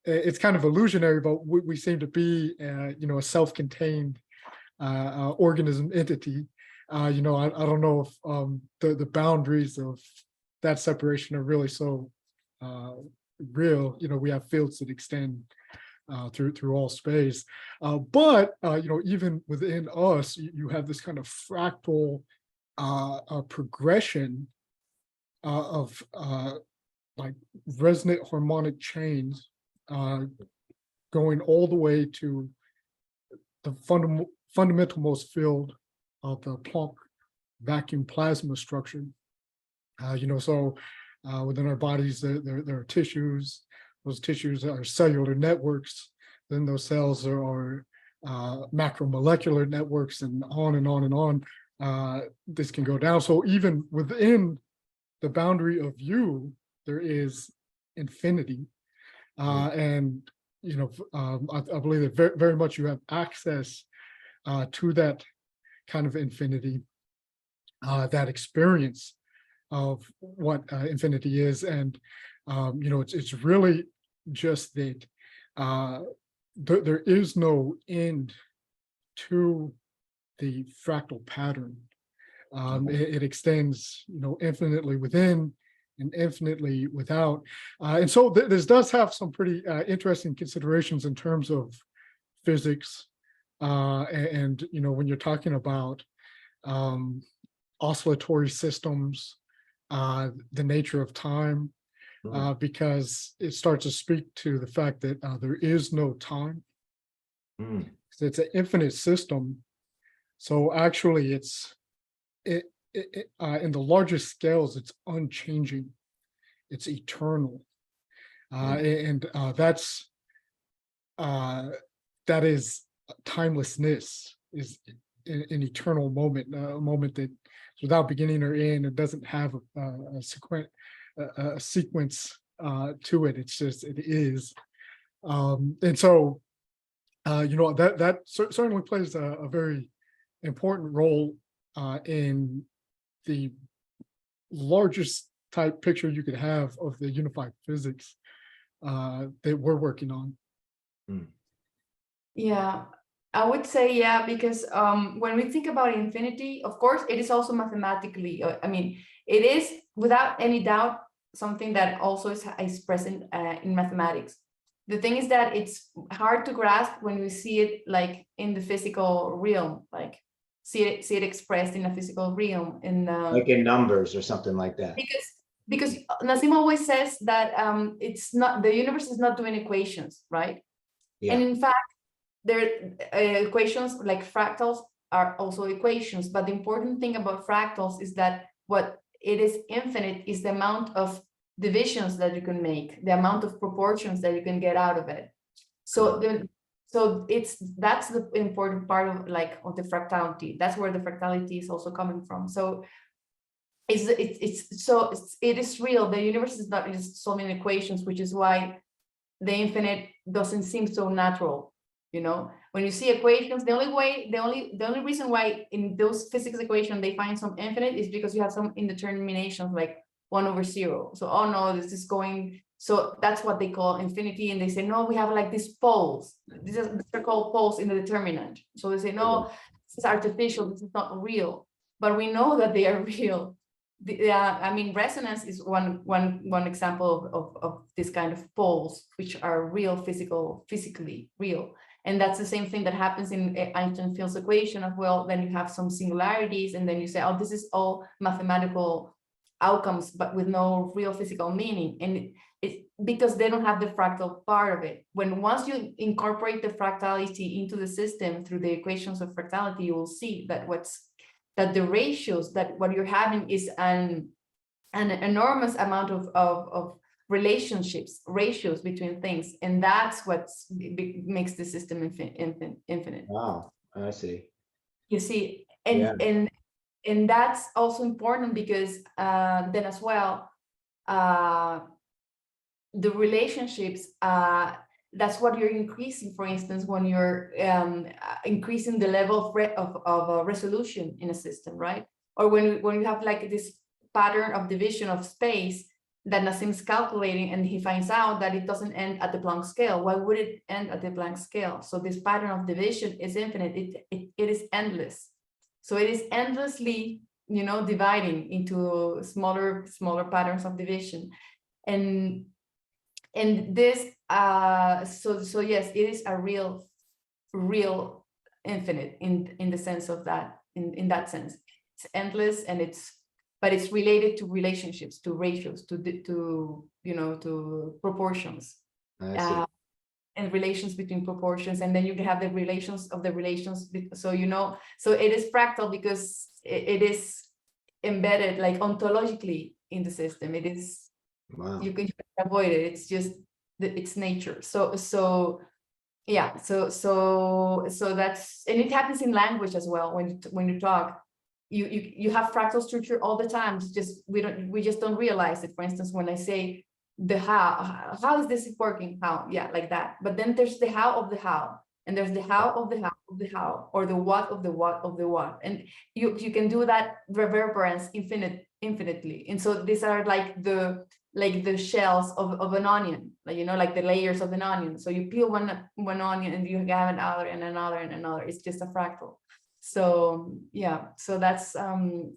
it's kind of illusionary, but we seem to be a self-contained organism entity. I don't know if the boundaries of that separation are really so real. We have fields that extend through all space, but even within us, you have this kind of fractal progression of like resonant harmonic chains going all the way to the fundamental most field of the Planck vacuum plasma structure. So within our bodies, there are tissues. Those tissues are cellular networks. Then those cells are macromolecular networks, and on and on and on. This can go down. So even within the boundary of you, there is infinity. And I believe that very, very much you have access to that kind of infinity, that experience of what infinity is. And it's really just that there is no end to the fractal pattern. It extends infinitely within and infinitely without. And so this does have some pretty interesting considerations in terms of physics. And when you're talking about oscillatory systems, the nature of time, because it starts to speak to the fact that there is no time. It's an infinite system. So actually in the largest scales, it's unchanging, it's eternal. And that is timelessness, is an eternal moment, a moment that without beginning or end. It doesn't have a sequence to it. It's just, it is. And so, that certainly plays a very important role in the largest type picture you could have of the unified physics. that we're working on.
Yeah, I would say yeah, because when we think about infinity, of course, it is also mathematically, I mean, it is without any doubt something that also is present in mathematics. The thing is that it's hard to grasp when we see it like in the physical realm, like see it expressed in a physical realm.
Like in numbers or something like that.
Because Nassim always says that it's not, the universe is not doing equations, right?
Yeah.
And in fact, there equations like fractals are also equations, but the important thing about fractals is that what it is infinite is the amount of divisions that you can make, the amount of proportions that you can get out of it. So that's the important part of the fractality. That's where the fractality is also coming from. So it is real. The universe is not just solving equations, which is why the infinite doesn't seem so natural. You know, when you see equations, the only reason why in those physics equations they find some infinite is because you have some indeterminations like 1/0. So, oh no, this is going. So that's what they call infinity. And they say, no, we have like these poles. These are called poles in the determinant. So they say, no, this is artificial. This is not real. But we know that they are real. I mean, resonance is one example of this kind of poles, which are real, physically real. And that's the same thing that happens in Einstein-Field's equation as well. Then you have some singularities, and then you say, oh, this is all mathematical outcomes, but with no real physical meaning. And it's because they don't have the fractal part of it. Once you incorporate the fractality into the system through the equations of fractality, you will see that the ratios, that what you're having is an enormous amount of ratios between things, and that's what makes the system infinite.
Wow, I see.
You see, and that's also important because then as well, the relationships, that's what you're increasing. For instance, when you're increasing the level of resolution in a system, right? Or when you have like this pattern of division of space that Nassim's calculating, and he finds out that it doesn't end at the Planck scale. Why would it end at the Planck scale? So this pattern of division is infinite. It is endless. So it is endlessly, dividing into smaller patterns of division. And this, so yes, it is a real infinite in the sense of that, in that sense. It's endless, and but it's related to relationships, to ratios, to proportions, and relations between proportions. And then you can have the relations of the relations. So, so it is fractal because it is embedded like ontologically in the system. It is,
wow.
You can avoid it. It's just its nature. So yeah. So that's, and it happens in language as well. When you talk, you have fractal structure all the time. It's just we just don't realize it. For instance, when I say the how is this working? How? Yeah, like that. But then there's the how of the how, and there's the how of the how of the how, or the what of the what of the what. And you can do that reverberance infinitely. And so these are like the shells of an onion, like the layers of an onion. So you peel one onion and you have another and another and another. It's just a fractal. So yeah, so that's I don't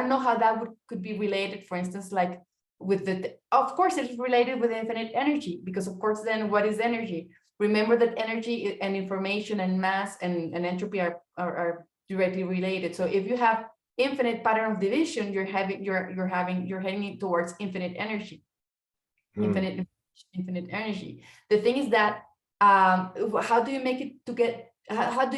know how that could be related, for instance, like with of course it's related with infinite energy, because of course then what is energy? Remember that energy and information and mass and entropy are directly related. So if you have infinite pattern of division, you're heading towards infinite energy. Infinite energy. The thing is that how do you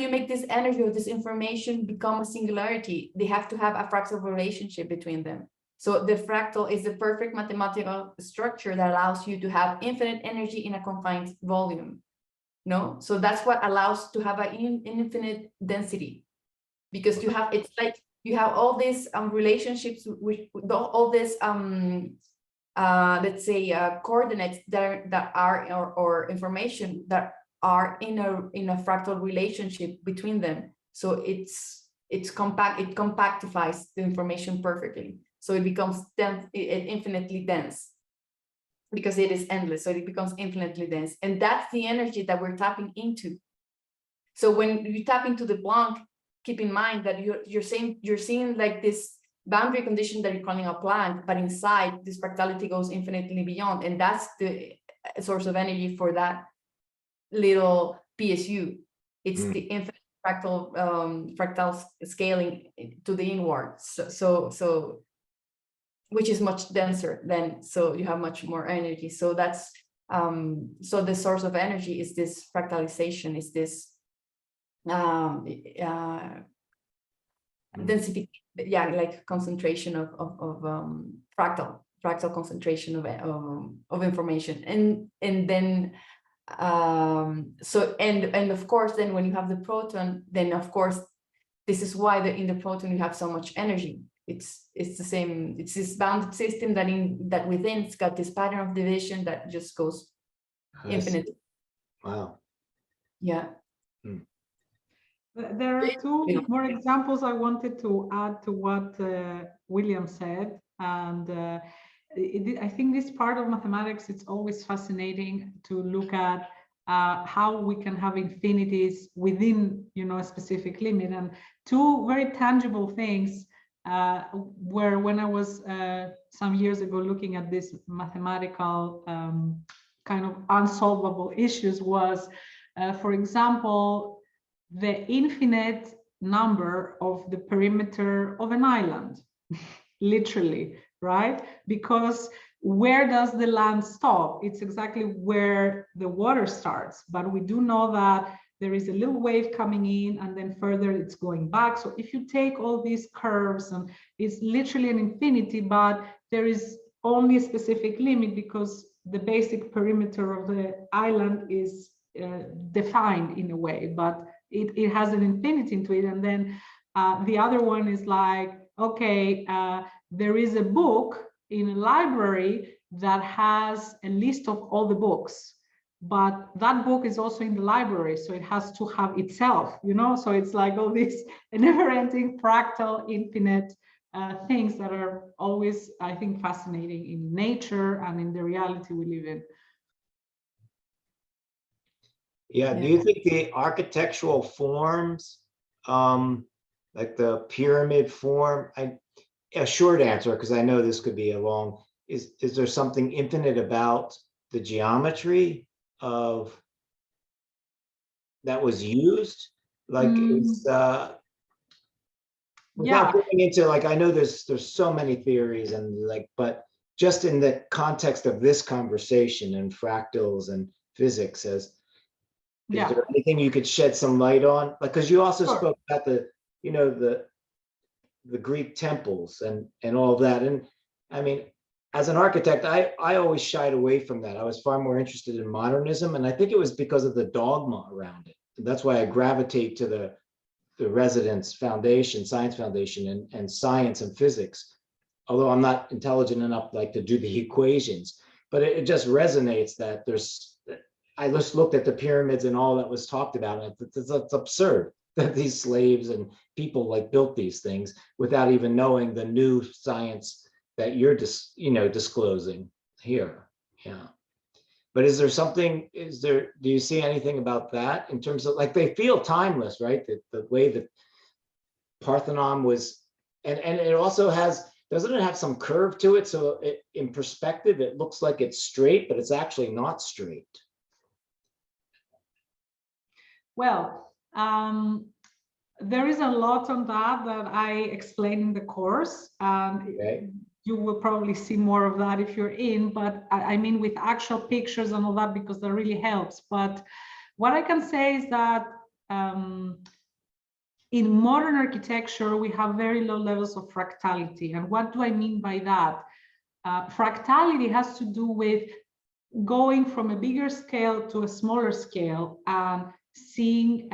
make this energy or this information become a singularity? They have to have a fractal relationship between them. So the fractal is the perfect mathematical structure that allows you to have infinite energy in a confined volume. No, so that's what allows to have an infinite density, because it's like you have all these relationships with all these let's say coordinates that are or information that are in a fractal relationship between them. So it compactifies the information perfectly. So it becomes dense, infinitely dense. because it is endless, so it becomes infinitely dense. And that's the energy that we're tapping into. So when you tap into the blank, keep in mind that you're seeing like this boundary condition that you're calling a blank, but inside this fractality goes infinitely beyond. And that's the source of energy for that little PSU. It's the infinite fractal scaling to the inward. So which is much denser then, so you have much more energy. So that's so the source of energy is this fractalization, is this density, yeah, like concentration of fractal concentration of information. And then so and of course then when you have the proton, then of course this is why in the proton you have so much energy. It's the same, it's this bounded system that within it's got this pattern of division that just goes infinite.
Wow.
Yeah.
There are two more examples I wanted to add to what William said. And I think this part of mathematics, it's always fascinating to look at how we can have infinities within, a specific limit. And two very tangible things were when I was some years ago looking at this mathematical kind of unsolvable issues was, for example, the infinite number of the perimeter of an island, literally, right? Because where does the land stop? It's exactly where the water starts. But we do know that there is a little wave coming in and then further it's going back. So if you take all these curves, and it's literally an infinity, but there is only a specific limit because the basic perimeter of the island is defined in a way, but it has an infinity into it. And then the other one is like, okay, there is a book in a library that has a list of all the books, but that book is also in the library, so it has to have itself, so it's like all these never-ending fractal infinite things that are always, I think, fascinating in nature and in the reality we live in.
Yeah, do you think the architectural forms, like the pyramid form, a short answer, because I know this could be a long, is there something infinite about the geometry of that was used? Like it's without going into, like, I know there's so many theories and like, but just in the context of this conversation and fractals and physics, is there anything you could shed some light on? Like, because you also spoke about the Greek temples and all of that. And I mean, as an architect, I always shied away from that. I was far more interested in modernism. And I think it was because of the dogma around it. And that's why I gravitate to the residence foundation, science foundation, and science and physics. Although I'm not intelligent enough like to do the equations, but it just resonates that I just looked at the pyramids and all that was talked about, and it's absurd that these slaves and people like built these things without even knowing the new science that you're disclosing here. Yeah. But is there something, do you see anything about that in terms of, like, they feel timeless, right? The way that Parthenon was, and it also has, doesn't it have some curve to it? So in perspective, it looks like it's straight, but it's actually not straight.
Well, there is a lot on that I explain in the course.
Okay.
You will probably see more of that if you're in, but I mean with actual pictures and all that, because that really helps. But what I can say is that in modern architecture, we have very low levels of fractality. And what do I mean by that? Fractality has to do with going from a bigger scale to a smaller scale and seeing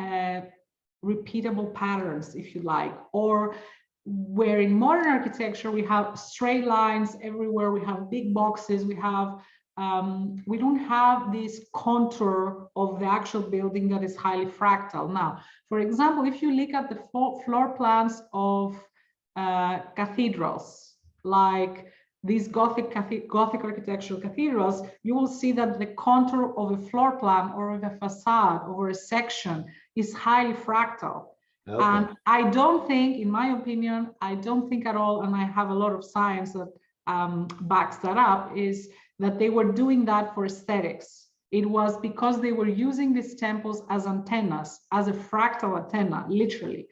repeatable patterns, if you like, or where in modern architecture we have straight lines everywhere, we have big boxes, we don't have this contour of the actual building that is highly fractal. Now, for example, if you look at the floor plans of cathedrals, like these Gothic architectural cathedrals, you will see that the contour of a floor plan or of a facade or a section is highly fractal.
Okay.
And I don't think, in my opinion, I don't think at all, and I have a lot of science that backs that up, is that they were doing that for aesthetics. It was because they were using these temples as antennas, as a fractal antenna, literally,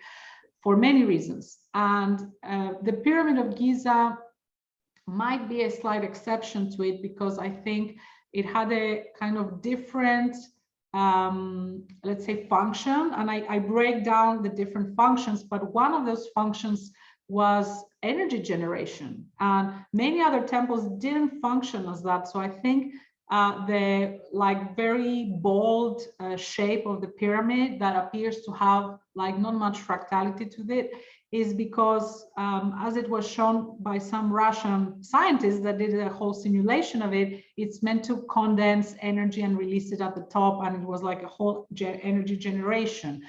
for many reasons. And the Pyramid of Giza might be a slight exception to it, because I think it had a kind of different, let's say, function. And I break down the different functions, but one of those functions was energy generation. And many other temples didn't function as that. So I think the like very bold shape of the pyramid that appears to have like not much fractality to it is because, as it was shown by some Russian scientists that did a whole simulation of it, it's meant to condense energy and release it at the top, and it was like a whole energy generation.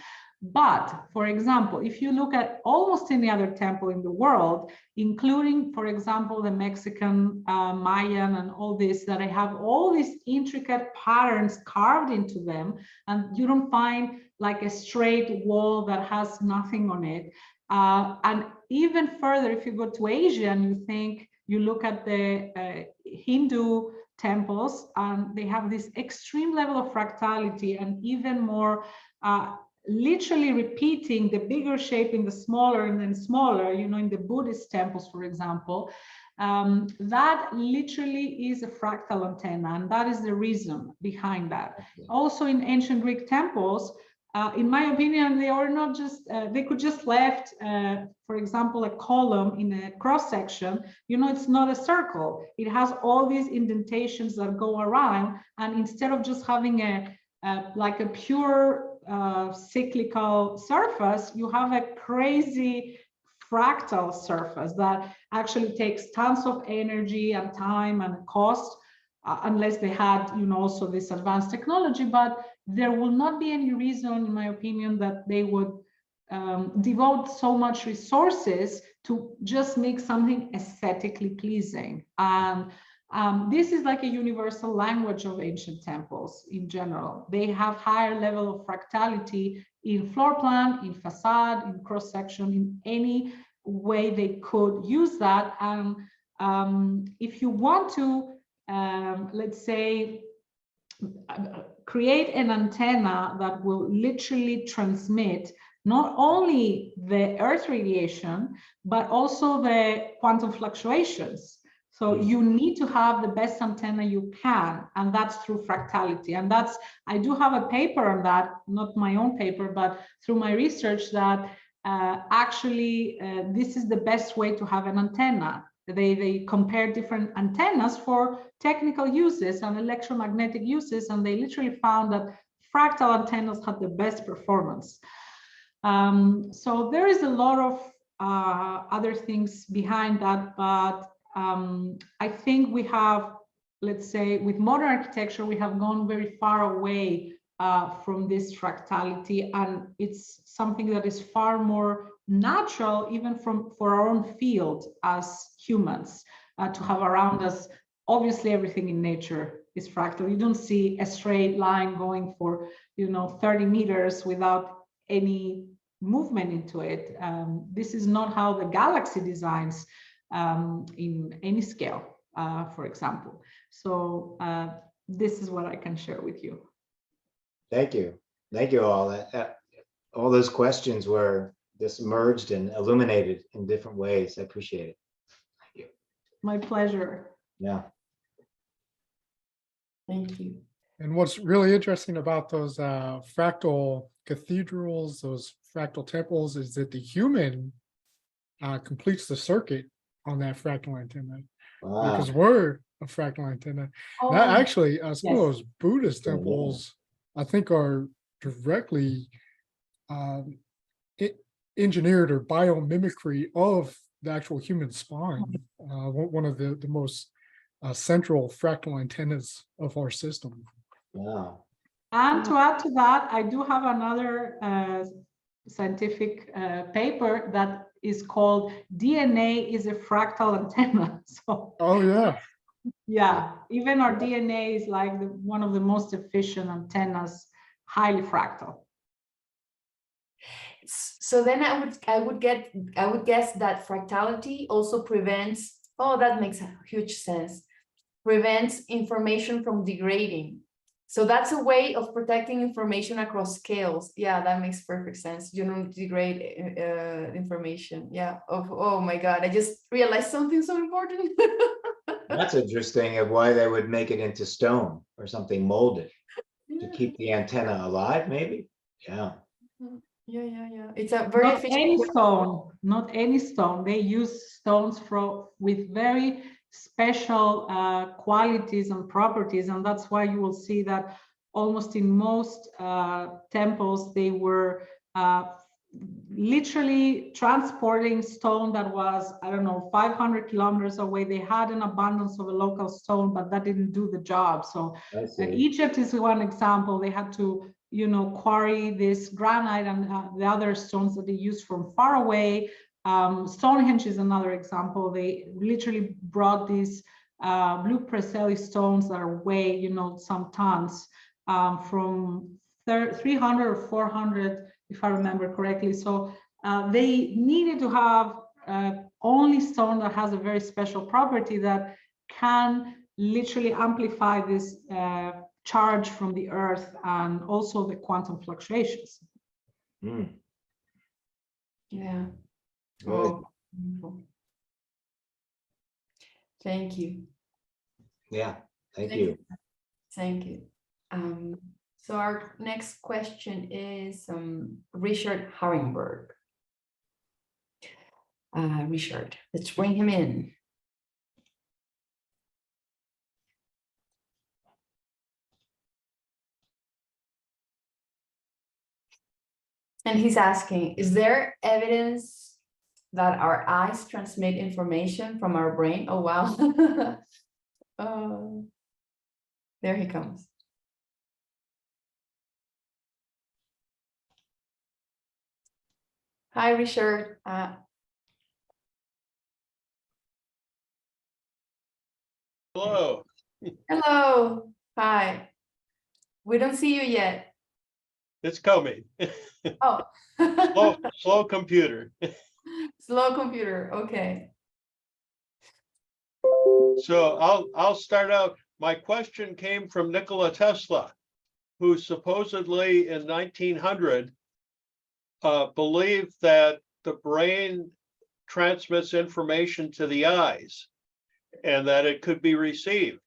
But, for example, if you look at almost any other temple in the world, including, for example, the Mexican Mayan and all this, that I have all these intricate patterns carved into them, and you don't find like a straight wall that has nothing on it. And even further, if you go to Asia and you look at the Hindu temples, and they have this extreme level of fractality, and even more literally repeating the bigger shape in the smaller and then smaller, you know, in the Buddhist temples, for example, that literally is a fractal antenna, and that is the reason behind that. Also in ancient Greek temples, in my opinion, they are not just, they could just left, for example, a column in a cross section, you know, it's not a circle. It has all these indentations that go around, and instead of just having like a pure cyclical surface, you have a crazy fractal surface that actually takes tons of energy and time and cost, unless they had, you know, also this advanced technology. But there will not be any reason, in my opinion, that they would devote so much resources to just make something aesthetically pleasing. And this is like a universal language of ancient temples in general. They have higher level of fractality in floor plan, in facade, in cross section, in any way they could use that. And if you want to, let's say, create an antenna that will literally transmit not only the Earth radiation, but also the quantum fluctuations. So you need to have the best antenna you can, and that's through fractality. And that's, I do have a paper on that, not my own paper, but through my research, that actually this is the best way to have an antenna. They compare different antennas for technical uses and electromagnetic uses, and they literally found that fractal antennas had the best performance. So there is a lot of other things behind that, but I think we have, let's say, with modern architecture, we have gone very far away from this fractality, and it's something that is far more natural, even for our own field as humans, to have around us. Obviously, everything in nature is fractal. You don't see a straight line going for, you know, 30 meters without any movement into it. This is not how the galaxy designs in any scale, for example. So this is what I can share with you.
Thank you. Thank you all. All those questions were just merged and illuminated in different ways. I appreciate it. Thank you.
My pleasure.
Yeah.
Thank you.
And what's really interesting about those fractal cathedrals, those fractal temples, is that the human completes the circuit on that fractal antenna,
Wow.
because we're a fractal antenna.
Oh,
Now, actually, some of
yes.
those Buddhist
Oh, yeah.
temples, I think, are directly engineered or biomimicry of the actual human spine. One of the most central fractal antennas of our system.
Wow.
And to add to that, I do have another scientific paper that is called DNA is a fractal antenna. So
Oh, yeah.
yeah, even our DNA is like one of the most efficient antennas, highly fractal.
So then I would guess that fractality also prevents, oh, that makes a huge sense, prevents information from degrading. So that's a way of protecting information across scales. Yeah, that makes perfect sense. You don't degrade information. Yeah. Oh my God, I just realized something so important.
That's interesting of why they would make it into stone or something molded to keep the antenna alive, maybe? Yeah.
Yeah. It's a very
Not
efficient
any
way.
stone, not any stone. They use stones with very special qualities and properties, and that's why you will see that almost in most temples they were literally transporting stone that was, I don't know, 500 kilometers away. They had an abundance of a local stone, but that didn't do the job. So
I see.
Egypt is one example. They had to, you know, quarry this granite and the other stones that they use from far away. Stonehenge is another example. They literally brought these blue Preseli stones that are weigh, you know, some tons from 300 or 400, if I remember correctly. So they needed to have only stone that has a very special property that can literally amplify this charge from the earth and also the quantum fluctuations.
Mm,
Yeah.
good.
Oh, wonderful. Thank you.
Yeah, thank you.
Thank you. So our next question is Richard Haringberg. Richard, let's bring him in. And he's asking, is there evidence that our eyes transmit information from our brain? Oh, wow. There he comes. Hi, Richard.
Hello.
Hello. Hi. We don't see you yet.
It's coming.
Oh.
Slow computer.
Slow computer. Okay.
So I'll start out. My question came from Nikola Tesla, who supposedly in 1900 believed that the brain transmits information to the eyes and that it could be received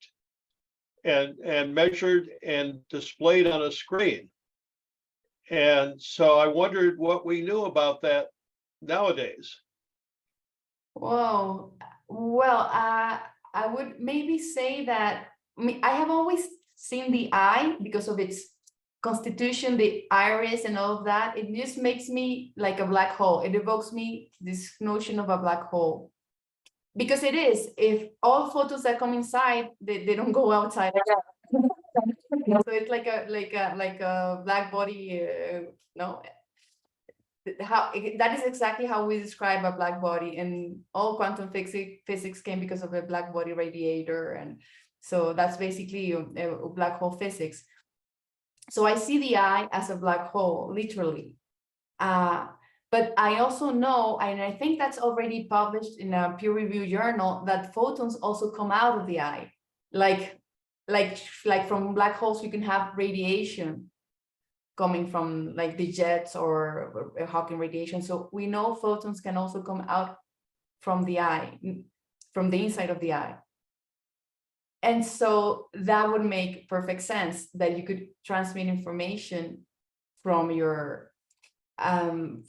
and measured and displayed on a screen. And so I wondered what we knew about that nowadays.
Whoa. Well, I would maybe say that I have always seen the eye because of its constitution, the iris and all of that. It just makes me like a black hole. It evokes me this notion of a black hole. Because it is, if all photos that come inside, they don't go outside. So it's like a black body, no. That is exactly how we describe a black body, and all quantum physics came because of a black body radiator, and so that's basically a black hole physics. So I see the eye as a black hole, literally. But I also know, and I think that's already published in a peer-reviewed journal, that photons also come out of the eye, like from black holes you can have radiation coming from like the jets or Hawking radiation. So we know photons can also come out from the eye, from the inside of the eye. And so that would make perfect sense that you could transmit information from your, from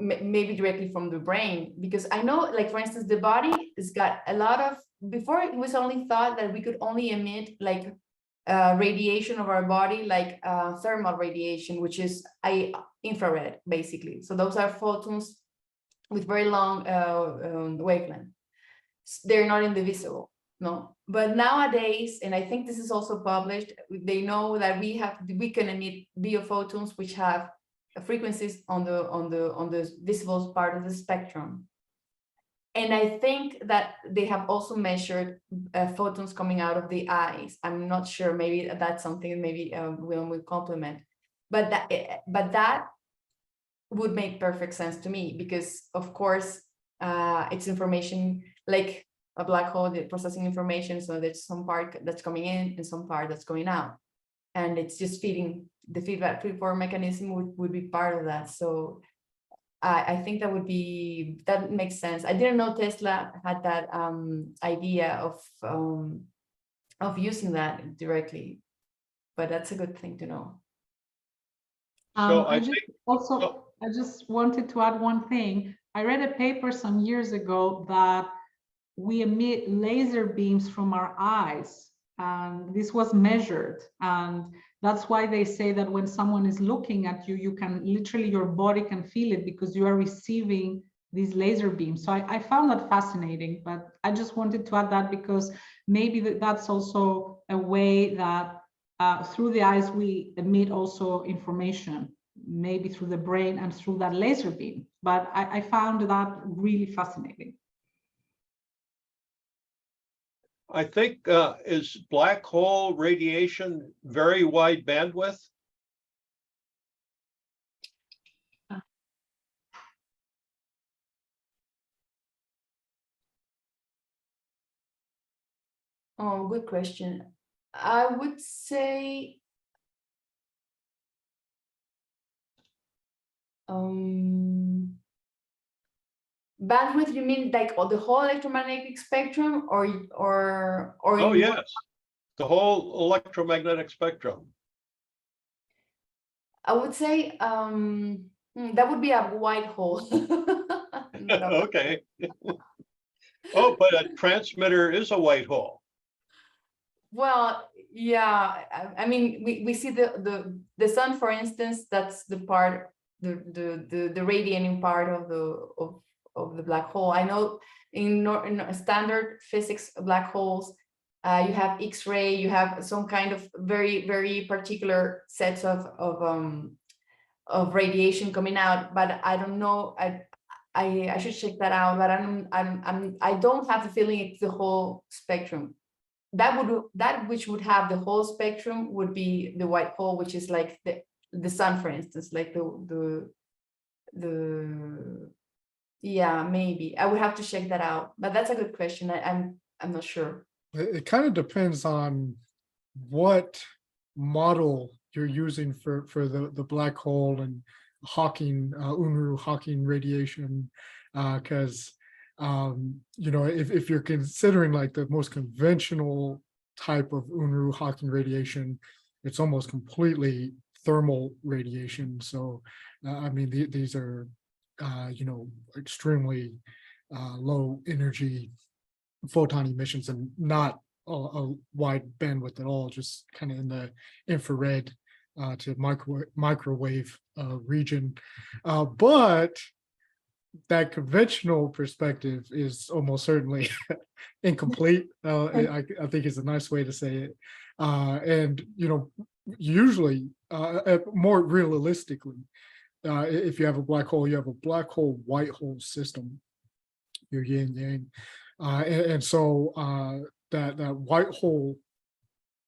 maybe directly from the brain, because I know, like, for instance, the body has got a lot of, before it was only thought that we could only emit like radiation of our body, like thermal radiation, which is infrared, basically. So those are photons with very long wavelength. They're not indivisible, no. But nowadays, and I think this is also published, they know that we can emit biophotons which have frequencies on the visible part of the spectrum. And I think that they have also measured photons coming out of the eyes. I'm not sure, maybe that's something maybe Will will complement, but that would make perfect sense to me, because of course it's information like a black hole, processing information. So there's some part that's coming in and some part that's going out. And it's just feeding, the feedback forward mechanism would be part of that. So I think that makes sense. I didn't know Tesla had that idea of using that directly, but that's a good thing to know.
So I
just
think,
also, I just wanted to add one thing. I read a paper some years ago that we emit laser beams from our eyes, and this was measured. And that's why they say that when someone is looking at you, you can literally, your body can feel it because you are receiving these laser beams. So I found that fascinating, but I just wanted to add that because maybe that's also a way that through the eyes, we emit also information, maybe through the brain and through that laser beam. But I found that really fascinating.
I think, is black hole radiation very wide bandwidth?
Oh, good question. I would say bandwidth, you mean like the whole electromagnetic spectrum, or
Oh,
in
yes, the whole electromagnetic spectrum.
I would say that would be a white hole. Not a-
Okay. Oh, but a transmitter is a white hole.
Well, yeah, I mean, we see the sun, for instance, that's the part, the radiating part of the black hole. I know in standard physics black holes, you have X-ray, you have some kind of very particular sets of radiation coming out, but I don't know. I should check that out, but I don't have the feeling it's the whole spectrum. That which would have the whole spectrum would be the white hole, which is like the sun, for instance, like the yeah, maybe I would have to check that out, but that's a good question. I'm not sure.
It kind of depends on what model you're using for the black hole and Hawking, Unruh Hawking radiation, because you know, if you're considering like the most conventional type of Unruh Hawking radiation, it's almost completely thermal radiation. So I mean, these are you know, extremely low energy photon emissions and not a wide bandwidth at all, just kind of in the infrared to microwave region. But that conventional perspective is almost certainly incomplete. I think is a nice way to say it. And, you know, usually more realistically, if you have a black hole, you have a black hole white hole system, your yin yang. And so that white hole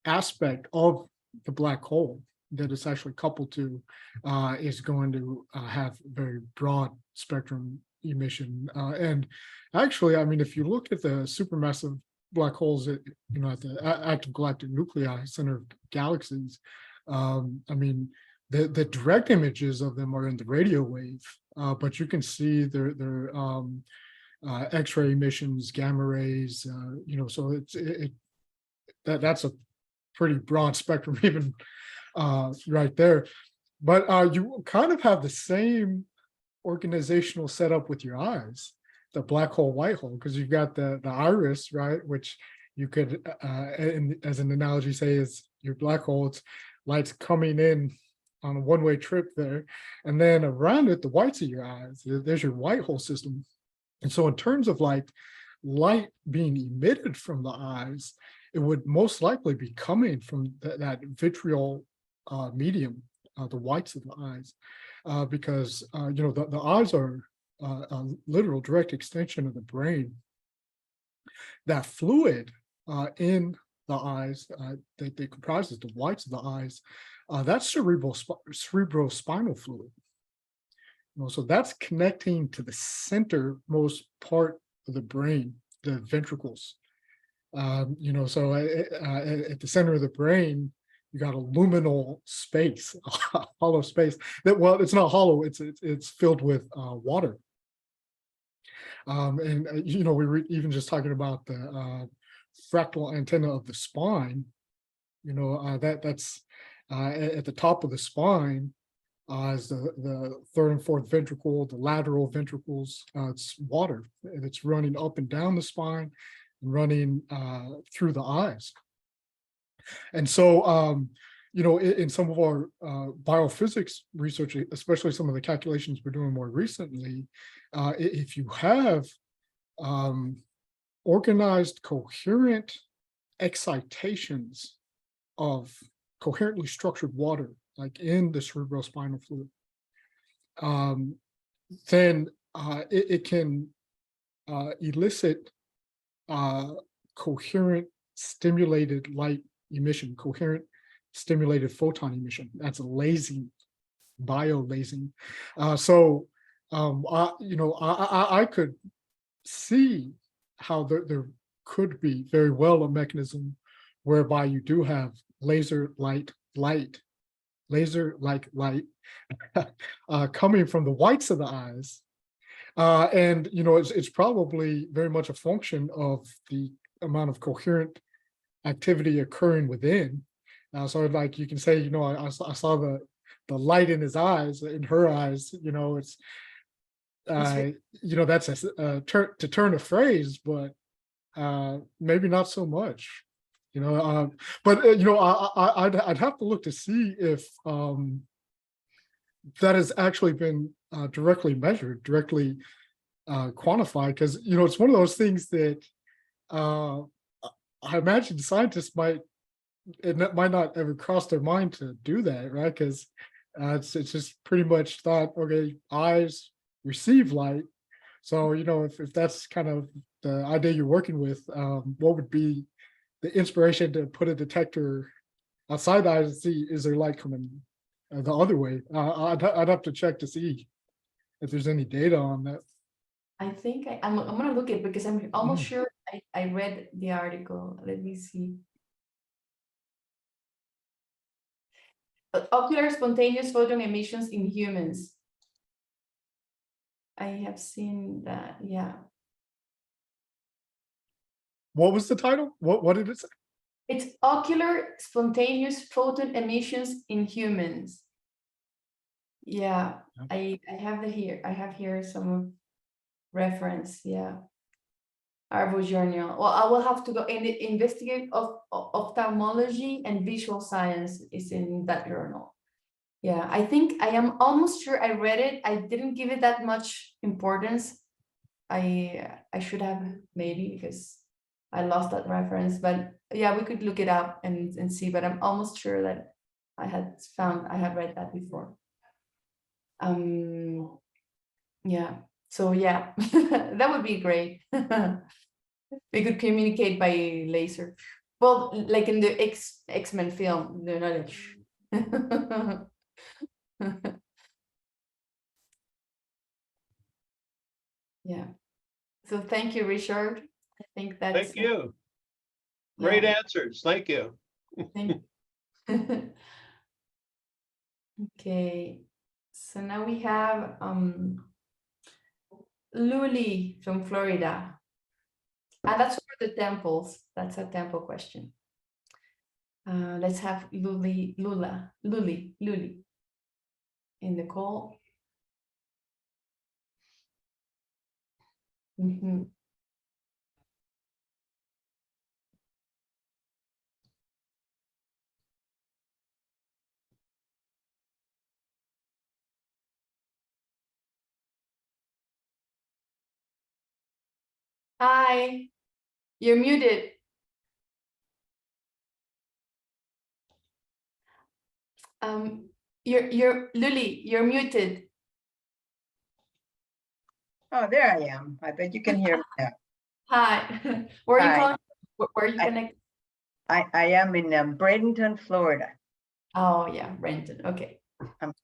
aspect of the black hole that it's actually coupled to is going to have very broad spectrum emission. And actually, I mean, if you look at the supermassive black holes, you know, at the active galactic nuclei, center of galaxies, I mean, the direct images of them are in the radio wave, but you can see their X-ray emissions, gamma rays, you know, so that's a pretty broad spectrum even right there. But you kind of have the same organizational setup with your eyes, the black hole, white hole, because you've got the iris, right, which you could, as an analogy, say is your black hole. It's light's coming in on a one-way trip there, and then around it, the whites of your eyes, there's your white hole system. And so in terms of like light being emitted from the eyes, it would most likely be coming from that vitriol medium, the whites of the eyes, because the eyes are a literal direct extension of the brain. That fluid in the eyes that comprises the whites of the eyes, that's cerebrospinal fluid. So that's connecting to the centermost part of the brain, the ventricles. So at the center of the brain, you got a luminal space, a hollow space that, well, it's not hollow, it's filled with water. We were even just talking about the fractal antenna of the spine. That's at the top of the spine is the third and fourth ventricle, the lateral ventricles. It's water, and it's running up and down the spine and running through the eyes. And so, in some of our biophysics research, especially some of the calculations we're doing more recently, if you have organized, coherent excitations of coherently structured water, like in the cerebrospinal fluid, then it can elicit coherent stimulated light emission, coherent stimulated photon emission. That's lasing, biolasing. I could see how there could be very well a mechanism whereby you do have laser-like light coming from the whites of the eyes. It's probably very much a function of the amount of coherent activity occurring within. So like you can say, I saw the light in his eyes, in her eyes, it's that's to turn a phrase, but maybe not so much, I'd have to look to see if that has actually been directly measured, directly quantified, because it's one of those things that I imagine scientists might not ever cross their mind to do that, right? Because it's just pretty much thought, okay, eyes receive light. So, if that's kind of the idea you're working with, what would be the inspiration to put a detector outside the eyes and see, is there light coming the other way? I'd have to check to see if there's any data on that.
I think I'm gonna look it because I'm almost sure I read the article. Let me see. Ocular spontaneous photon emissions in humans. I have seen that, yeah.
What was the title? What did it say?
It's ocular spontaneous photon emissions in humans. Yeah, I have here. I have here some reference. Yeah, Arvo Journal. Well, I will have to go and investigate of ophthalmology and visual science is in that journal. Yeah, I think I am almost sure I read it. I didn't give it that much importance. I should have maybe because I lost that reference, but yeah, we could look it up and see, but I'm almost sure that I had read that before. Yeah, so yeah, that would be great. We could communicate by laser. Well, like in the X-Men film, the knowledge. Yeah. So thank you, Richard. I think that's
Thank you. Great
yeah.
answers. Thank you.
Thank Okay, so now we have Luli from Florida. And that's for the temples. That's a temple question. Let's have Luli in the call. Hi, you're muted. You're Lily, you're muted.
Oh, there I am. I bet you can hear me now.
Hi, where are you
Hi.
calling? Where are you
I-
connected?
I am in Bradenton, Florida.
Oh, yeah, Renton, okay.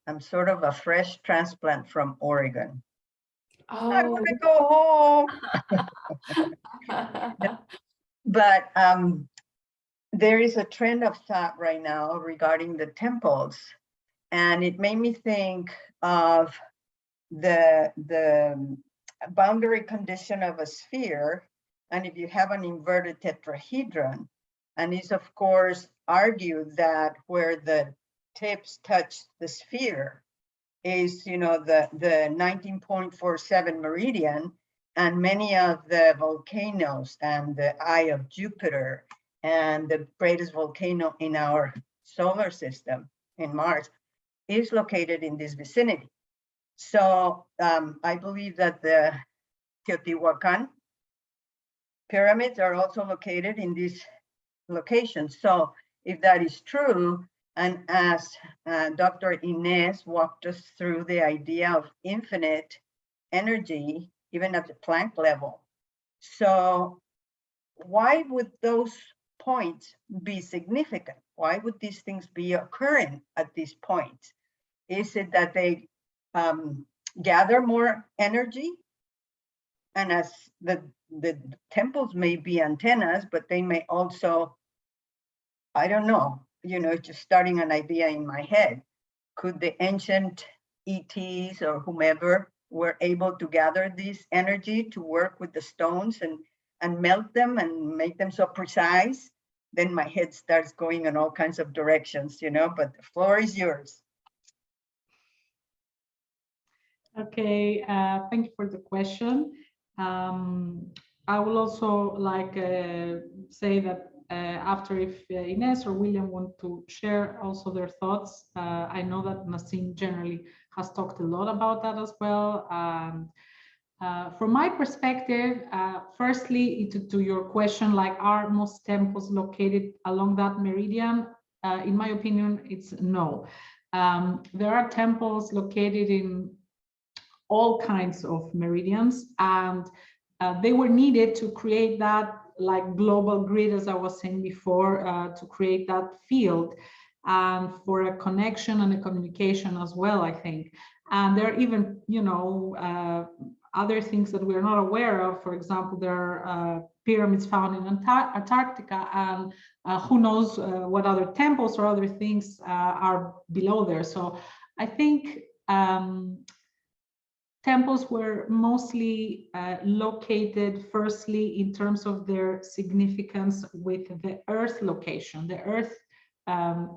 I'm sort of a fresh transplant from Oregon. I
Oh.
want to go home. But there is a trend of thought right now regarding the temples. And it made me think of the boundary condition of a sphere. And if you have an inverted tetrahedron, and it's of course argued that where the tips touch the sphere is, you know, the 19.47 meridian, and many of the volcanoes and the Eye of Jupiter and the greatest volcano in our solar system in Mars is located in this vicinity. So I believe that the Teotihuacan pyramids are also located in this location. So if that is true, and as Dr. Ines walked us through the idea of infinite energy, even at the Planck level. So why would those points be significant? Why would these things be occurring at these points? Is it that they gather more energy? And as the temples may be antennas, but they may also, I don't know, you know, just starting an idea in my head. Could the ancient ETs or whomever were able to gather this energy to work with the stones and melt them and make them so precise? Then my head starts going in all kinds of directions, you know, but the floor is yours.
Okay, thank you for the question. I will also like say that after if Ines or William want to share also their thoughts, I know that Nassim generally has talked a lot about that as well. From my perspective, firstly, to your question, like are most temples located along that meridian? In my opinion, it's no. There are temples located in all kinds of meridians, and they were needed to create that like global grid, as I was saying before, to create that field and for a connection and a communication as well, I think. And there are even, you know, other things that we're not aware of. For example, there are pyramids found in Antarctica, and who knows what other temples or other things are below there. So I think temples were mostly located firstly in terms of their significance with the earth location, the earth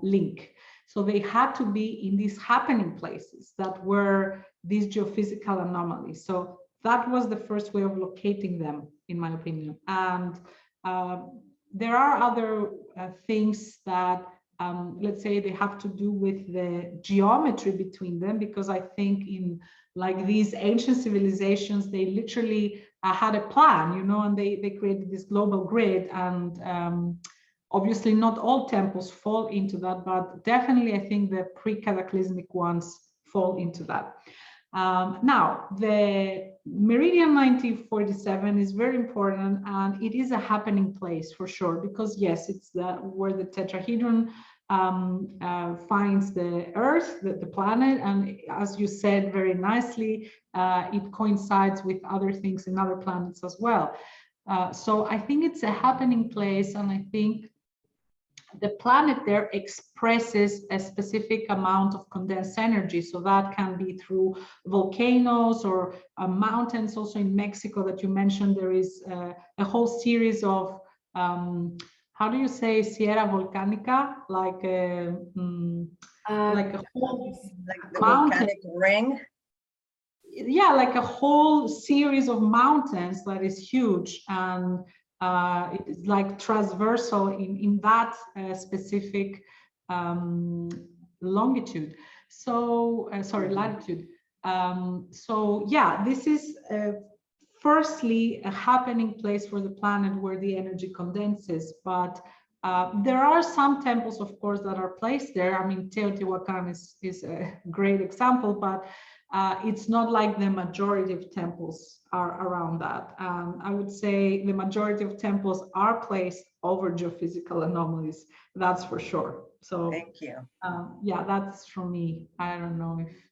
link. So they had to be in these happening places that were these geophysical anomalies. So that was the first way of locating them, in my opinion. And there are other things that let's say they have to do with the geometry between them, because I think in like these ancient civilizations, they literally had a plan, you know, and they created this global grid. And obviously not all temples fall into that, but definitely I think the pre-cataclysmic ones fall into that. Now, the Meridian 1947 is very important, and it is a happening place for sure, because yes, it's where the tetrahedron finds the Earth, the planet, and as you said very nicely, it coincides with other things in other planets as well. So I think it's a happening place, and I think the planet there expresses a specific amount of condensed energy. So that can be through volcanoes or mountains. Also in Mexico that you mentioned, there is a whole series of, how do you say, Sierra Volcanica? Like a whole
Like the
mountain.
volcanic ring.
Yeah, like a whole series of mountains that is huge, and it is like transversal in that specific longitude. So sorry, latitude. So yeah, this is firstly a happening place for the planet where the energy condenses, but There are some temples, of course, that are placed there. I mean, Teotihuacan is a great example, but it's not like the majority of temples are around that. I would say the majority of temples are placed over geophysical anomalies, that's for sure. So
Thank you.
yeah, that's from me. I don't know if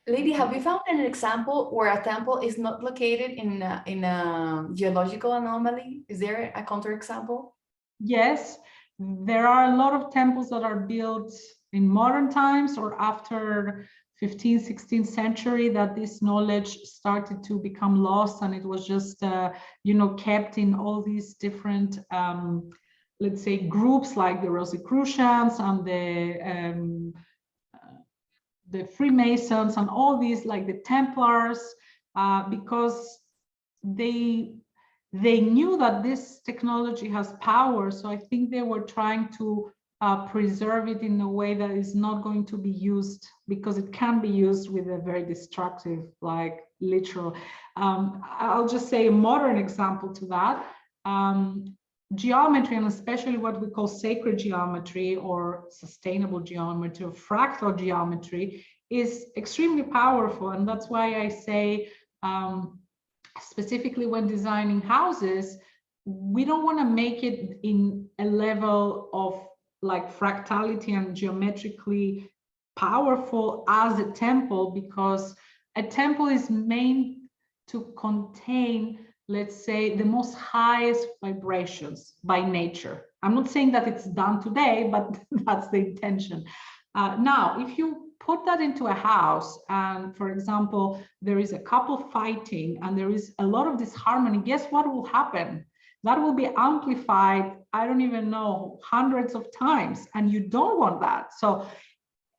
Lady, have you found an example where a temple is not located in a geological anomaly? Is there a counterexample?
yes, there are a lot of temples that are built in modern times or after 15th, 16th century that this knowledge started to become lost, and it was just, you know, kept in all these different, let's say, groups like the Rosicrucians and the Freemasons and all these, like the Templars, because they knew that this technology has power. So I think they were trying to preserve it in a way that is not going to be used, because it can be used with a very destructive, like literal. I'll just say a modern example to that. Geometry, and especially what we call sacred geometry or sustainable geometry or fractal geometry, is extremely powerful. And that's why I say, specifically when designing houses, we don't want to make it in a level of like fractality and geometrically powerful as a temple, because a temple is meant to contain, let's say, the most highest vibrations by nature. I'm not saying that it's done today, but that's the intention. Now, if you put that into a house and, for example, there is a couple fighting and there is a lot of disharmony, guess what will happen? That will be amplified, I don't even know, hundreds of times, and you don't want that. So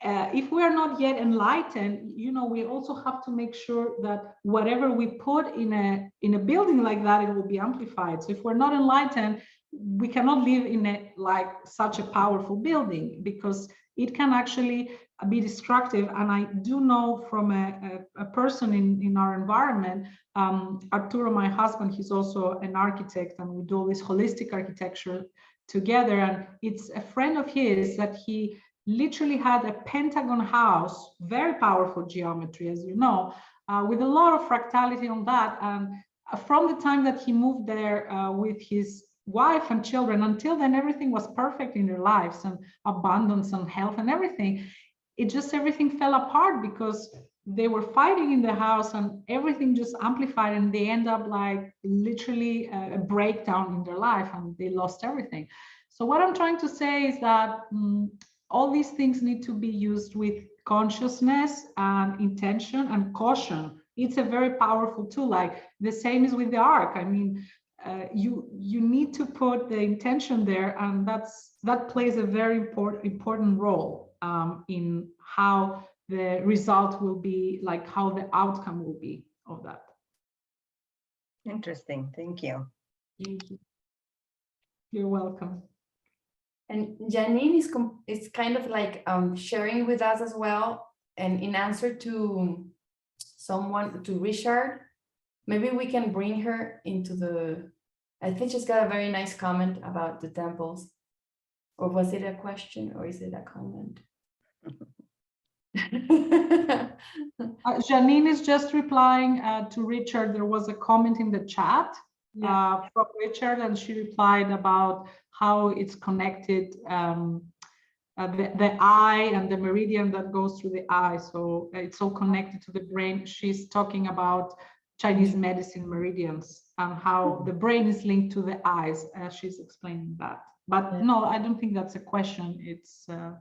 if we are not yet enlightened, you know, we also have to make sure that whatever we put in a building like that, it will be amplified. So if we're not enlightened, we cannot live in a like such a powerful building, because it can actually be destructive. And I do know from a person in our environment, Arturo, my husband, he's also an architect, and we do all this holistic architecture together. And it's a friend of his that he literally had a pentagon house, very powerful geometry, as you know, with a lot of fractality on that. And from the time that he moved there with his wife and children, until then, everything was perfect in their lives, and abundance and health and everything. It just, everything fell apart because they were fighting in the house, and everything just amplified, and they end up like literally a breakdown in their life, and they lost everything. So what I'm trying to say is that all these things need to be used with consciousness and intention and caution. It's a very powerful tool. Like the same is with the ark. I mean, you need to put the intention there, and that plays a very important role in how the result will be, like how the outcome will be of that.
Interesting. Thank you.
Thank you. You're welcome.
And Janine is kind of like sharing with us as well, and in answer to someone, to Richard, maybe we can bring her into the, I think she's got a very nice comment about the temples. Or was it a question, or is it a comment?
Janine is just replying to Richard. There was a comment in the chat from Richard, and she replied about how it's connected, the eye and the meridian that goes through the eye. So it's all connected to the brain. She's talking about Chinese medicine meridians and how the brain is linked to the eyes, as she's explaining that. But no, I don't think that's a question. It's
a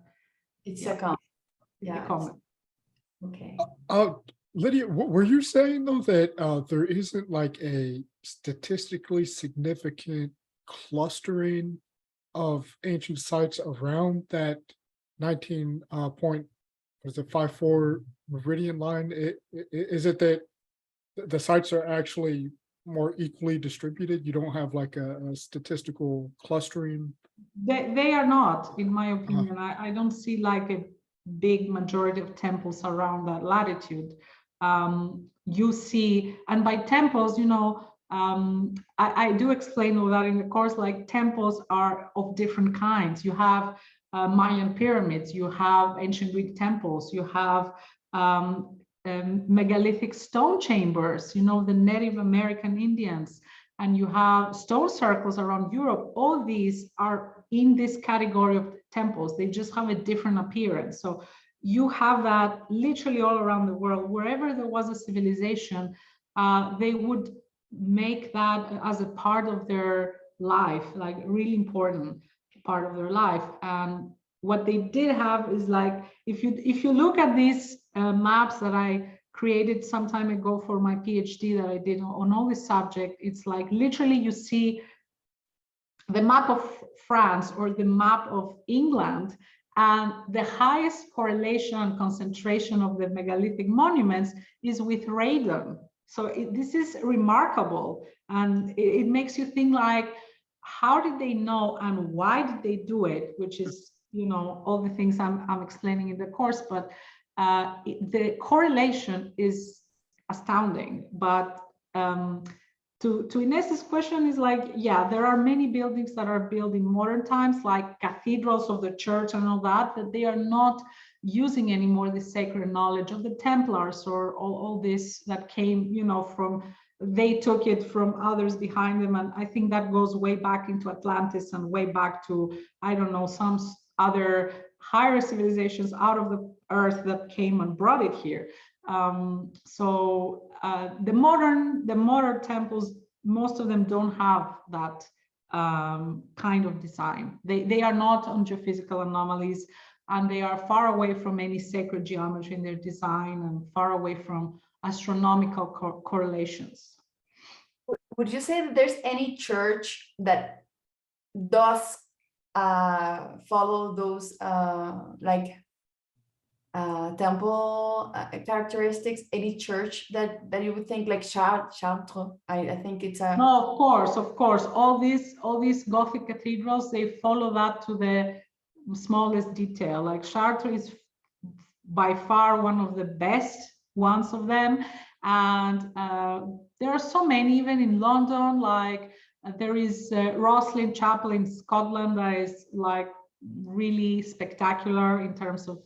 comment.
Yeah, a comment.
Okay.
Lydia, were you saying though that there isn't like a statistically significant clustering of ancient sites around that 19.54 meridian line? Is it that the sites are actually more equally distributed? You don't have like a statistical clustering?
They are not, in my opinion. I don't see like a big majority of temples around that latitude. You see, and by temples, you know, I do explain all that in the course, like temples are of different kinds. You have Mayan pyramids, you have ancient Greek temples, you have megalithic stone chambers, you know, the Native American Indians, and you have stone circles around Europe. All these are in this category of temples. They just have a different appearance. So you have that literally all around the world. Wherever there was a civilization, they would make that as a part of their life, like a really important part of their life. And what they did have is, like, if you look at these maps that I created some time ago for my PhD that I did on all this subject, it's like literally you see the map of France or the map of England, and the highest correlation and concentration of the megalithic monuments is with radon. So this is remarkable, and it makes you think, like, how did they know and why did they do it? Which is, you know, all the things I'm explaining in the course, but the correlation is astounding. But to Ines's question is, like, yeah, there are many buildings that are built in modern times, like cathedrals of the church and all that, that they are not using anymore the sacred knowledge of the Templars or all this that came, you know, from, they took it from others behind them. And I think that goes way back into Atlantis and way back to, I don't know, some other higher civilizations out of the earth that came and brought it here. The modern temples, most of them don't have that kind of design. They are not on geophysical anomalies, and they are far away from any sacred geometry in their design and far away from astronomical correlations.
Would you say that there's any church that does follow those temple characteristics? Any church that you would think, like Chartres? I think it's a...
No, of course. All these Gothic cathedrals, they follow that to the smallest detail. Like Chartres is by far one of the best ones of them, and there are so many, even in London. Like there is Rosslyn Chapel in Scotland that is like really spectacular in terms of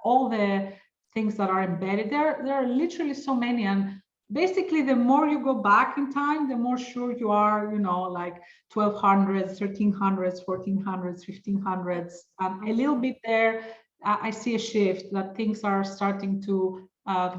all the things that are embedded there. There are literally so many, and basically the more you go back in time, the more sure you are, you know, like 1200s, 1300s, 1400s, 1500s, and a little bit there I see a shift, that things are starting to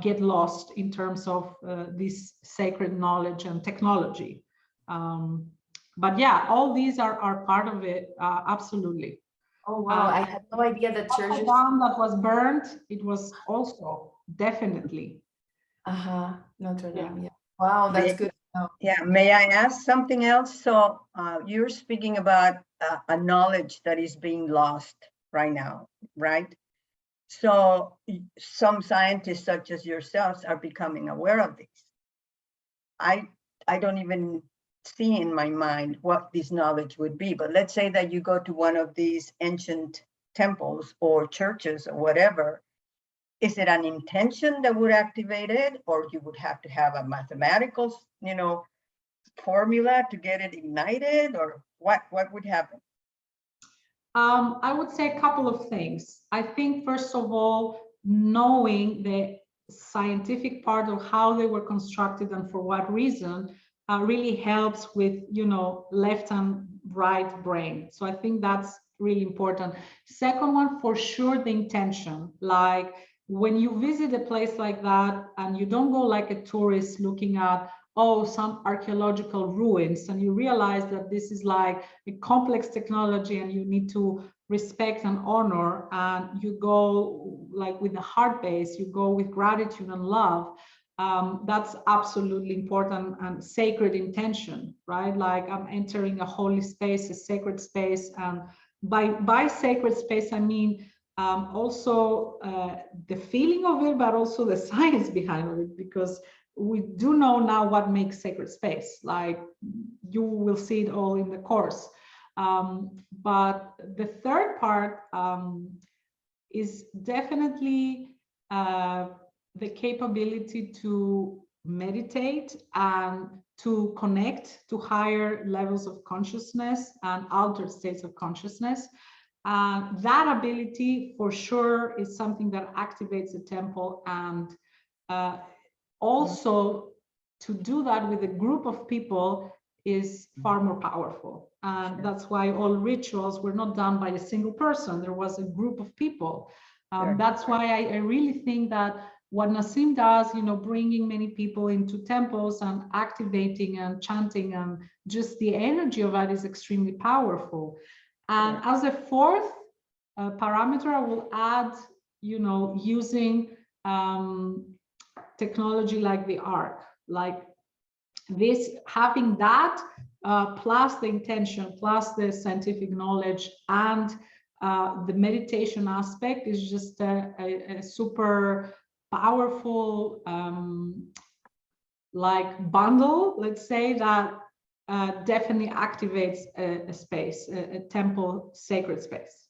get lost in terms of this sacred knowledge and technology. But yeah, all these are part of it, absolutely.
Oh wow, I had no idea that churches...
Notre Dame that was burnt, it was also definitely.
Notre Dame, yeah. Wow, that's good.
Yeah, may I ask something else? So you're speaking about a knowledge that is being lost right now, right? So some scientists such as yourselves are becoming aware of this. I don't even see in my mind what this knowledge would be, but let's say that you go to one of these ancient temples or churches or whatever. Is it an intention that would activate it, or you would have to have a mathematical, you know, formula to get it ignited, or what would happen?
I would say a couple of things. I think, first of all, knowing the scientific part of how they were constructed and for what reason really helps with, you know, left and right brain. So I think that's really important. Second one, for sure, the intention. Like when you visit a place like that and you don't go like a tourist looking at, oh, some archaeological ruins, and you realize that this is like a complex technology and you need to respect and honor, and you go like with the heart base, you go with gratitude and love. That's absolutely important, and sacred intention, right? Like I'm entering a holy space, a sacred space, and by sacred space I mean also the feeling of it, but also the science behind it, because we do know now what makes sacred space. Like you will see it all in the course. But the third part is definitely the capability to meditate and to connect to higher levels of consciousness and altered states of consciousness. That ability for sure is something that activates the temple, and also to do that with a group of people is far more powerful. And that's why all rituals were not done by a single person. There was a group of people. That's why I really think that what Nassim does, you know, bringing many people into temples and activating and chanting and just the energy of that is extremely powerful. And as a fourth parameter, I will add, you know, using technology like the arc, like this, having that plus the intention, plus the scientific knowledge and the meditation aspect is just a super powerful like bundle, let's say, that definitely activates a space, a temple sacred space.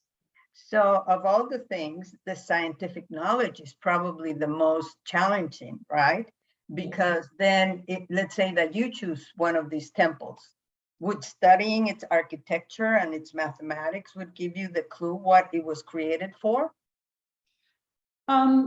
So of all the things, the scientific knowledge is probably the most challenging, right? Because then let's say that you choose one of these temples. Would studying its architecture and its mathematics would give you the clue what it was created for?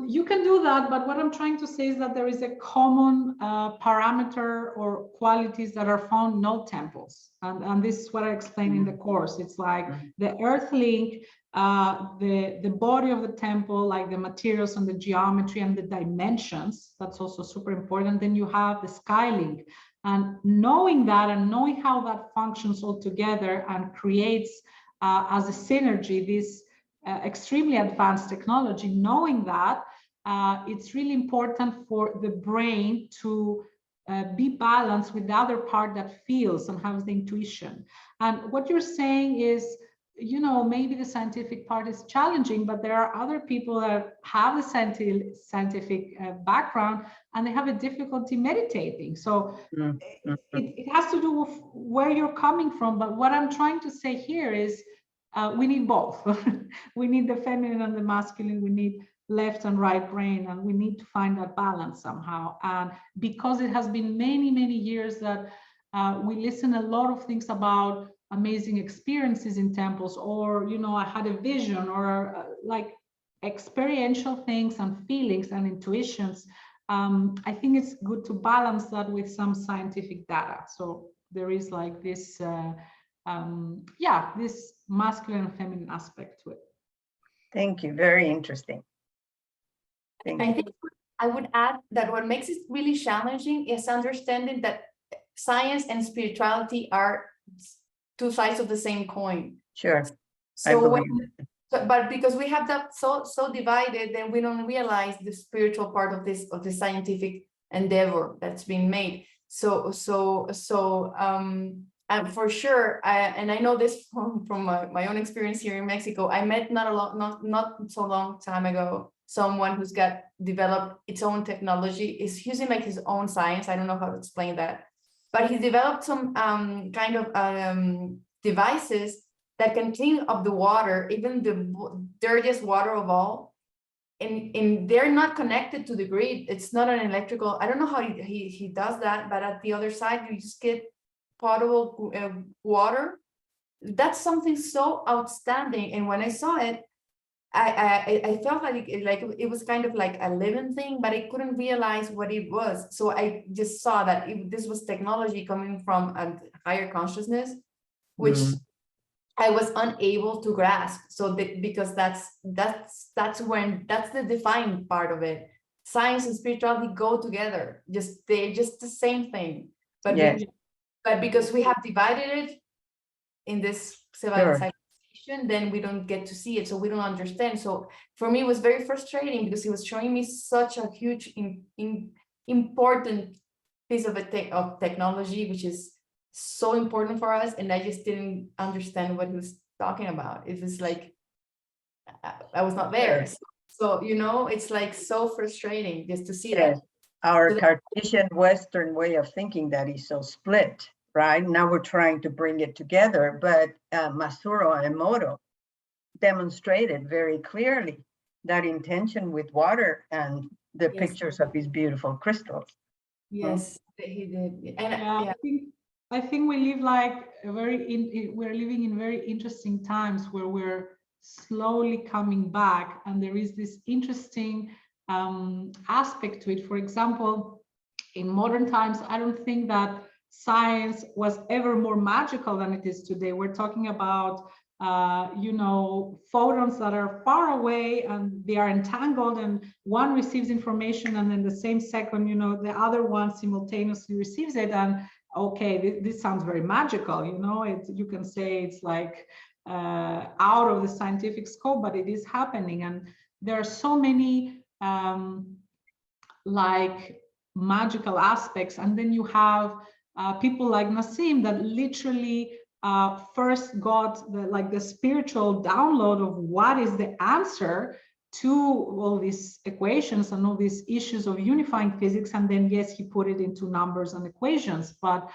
You can do that, but what I'm trying to say is that there is a common parameter or qualities that are found in all temples. And this is what I explain in the course. It's like the earth link, the body of the temple, like the materials and the geometry and the dimensions. That's also super important. Then you have the sky link. And knowing that and knowing how that functions all together and creates as a synergy this extremely advanced technology, knowing that it's really important for the brain to be balanced with the other part that feels and has the intuition. And what you're saying is, you know, maybe the scientific part is challenging, but there are other people that have a scientific background and they have a difficulty meditating. So it has to do with where you're coming from. But what I'm trying to say here is we need both. We need the feminine and the masculine. We need left and right brain, and we need to find that balance somehow. And because it has been many, many years that we listen a lot of things about amazing experiences in temples, or, you know, I had a vision, or like experiential things and feelings and intuitions. I think it's good to balance that with some scientific data. So there is like this, this masculine and feminine aspect to it.
Thank you. Very interesting. Thank you.
I think I would add that what makes it really challenging is understanding that science and spirituality are two sides of the same coin.
Sure.
So but because we have that so divided, then we don't realize the spiritual part of the scientific endeavor that's being made. So for sure, and I know this from my own experience here in Mexico. I met not so long time ago someone who's developed its own technology. Is using like his own science. I don't know how to explain that, but he developed some kind of devices that can clean up the water, even the dirtiest water of all. And they're not connected to the grid. It's not an electrical. I don't know how he does that, but at the other side, you just get potable water. That's something so outstanding. And when I saw it, I felt like it was kind of like a living thing, but I couldn't realize what it was. So I just saw that this was technology coming from a higher consciousness, which I was unable to grasp. So because that's the defined part of it. Science and spirituality go together. They're just the same thing. But but because we have divided it in this civilization, then we don't get to see it, so we don't understand. So for me, it was very frustrating because he was showing me such a huge, important piece of technology, which is so important for us, and I just didn't understand what he was talking about. It was like I was not there. So you know, it's like so frustrating just to see that.
Our Cartesian Western way of thinking that is so split. Right now we're trying to bring it together, but Masuro Emoto demonstrated very clearly that intention with water and the pictures of these beautiful crystals.
Yes, he did. And
Yeah,
yeah,
I think we live like we're living in very interesting times where we're slowly coming back, and there is this interesting aspect to it. For example, in modern times, I don't think that science was ever more magical than it is today. We're talking about photons that are far away and they are entangled, and one receives information, and then the same second, the other one simultaneously receives it. And okay, this sounds very magical. You can say it's like out of the scientific scope, but it is happening. And there are so many like magical aspects. And then you have people like Nassim that literally first got the spiritual download of what is the answer to all these equations and all these issues of unifying physics. And then, yes, he put it into numbers and equations, but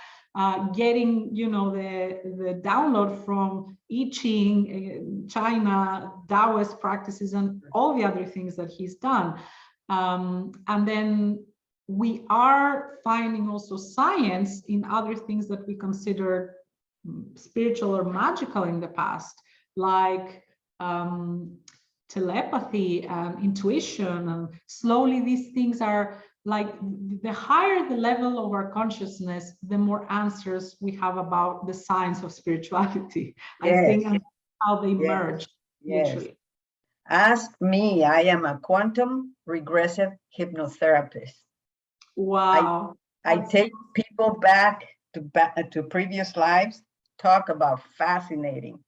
getting, the download from I Ching, China, Taoist practices, and all the other things that he's done. And then we are finding also science in other things that we considered spiritual or magical in the past, like telepathy and intuition. And slowly these things are like, the higher the level of our consciousness, the more answers we have about the science of spirituality.
Yes.
I think, and how they
Yes.
merge,
Yes.
literally.
Ask me, I am a quantum regressive hypnotherapist.
Wow.
I
That's
take people back to previous lives, talk about fascinating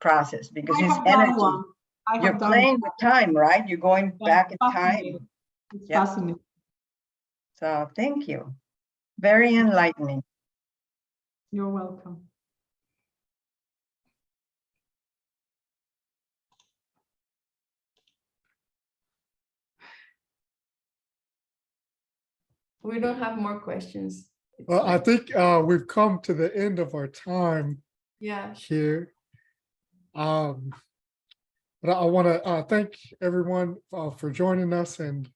process, because
I
it's
have done
energy.
one. I
You're
have done
playing with time, right? You're going
one.
back in
Fascinating.
time.
It's
Yeah.
fascinating.
So thank you. Very enlightening.
You're welcome.
we don't have more questions. It's
Well, I
like-
think we've come to the end of our time
yeah.
here. But I want to thank everyone for joining us and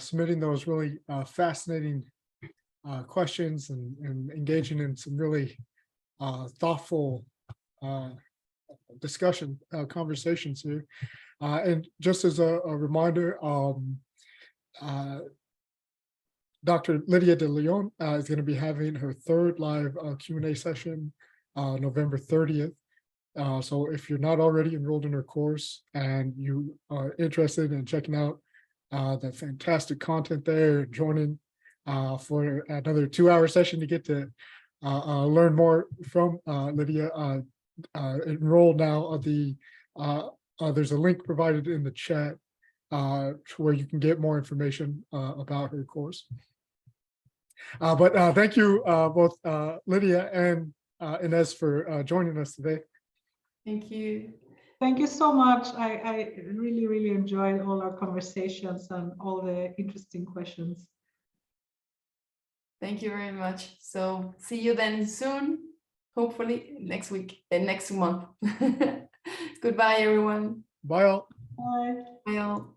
submitting those really fascinating questions and engaging in some really thoughtful discussion conversations here. And just as a reminder, Dr. Lydia de Leon is going to be having her third live Q&A session November 30th. So if you're not already enrolled in her course and you are interested in checking out the fantastic content there, joining for another 2-hour session to get to learn more from Lydia, enroll now. There's a link provided in the chat where you can get more information about her course. But thank you both Lydia and Ines for joining us today.
Thank you.
Thank you so much. I really, really enjoyed all our conversations and all the interesting questions.
Thank you very much. So see you then soon, hopefully next week and next month. Goodbye, everyone.
Bye all.
Bye.
Bye all.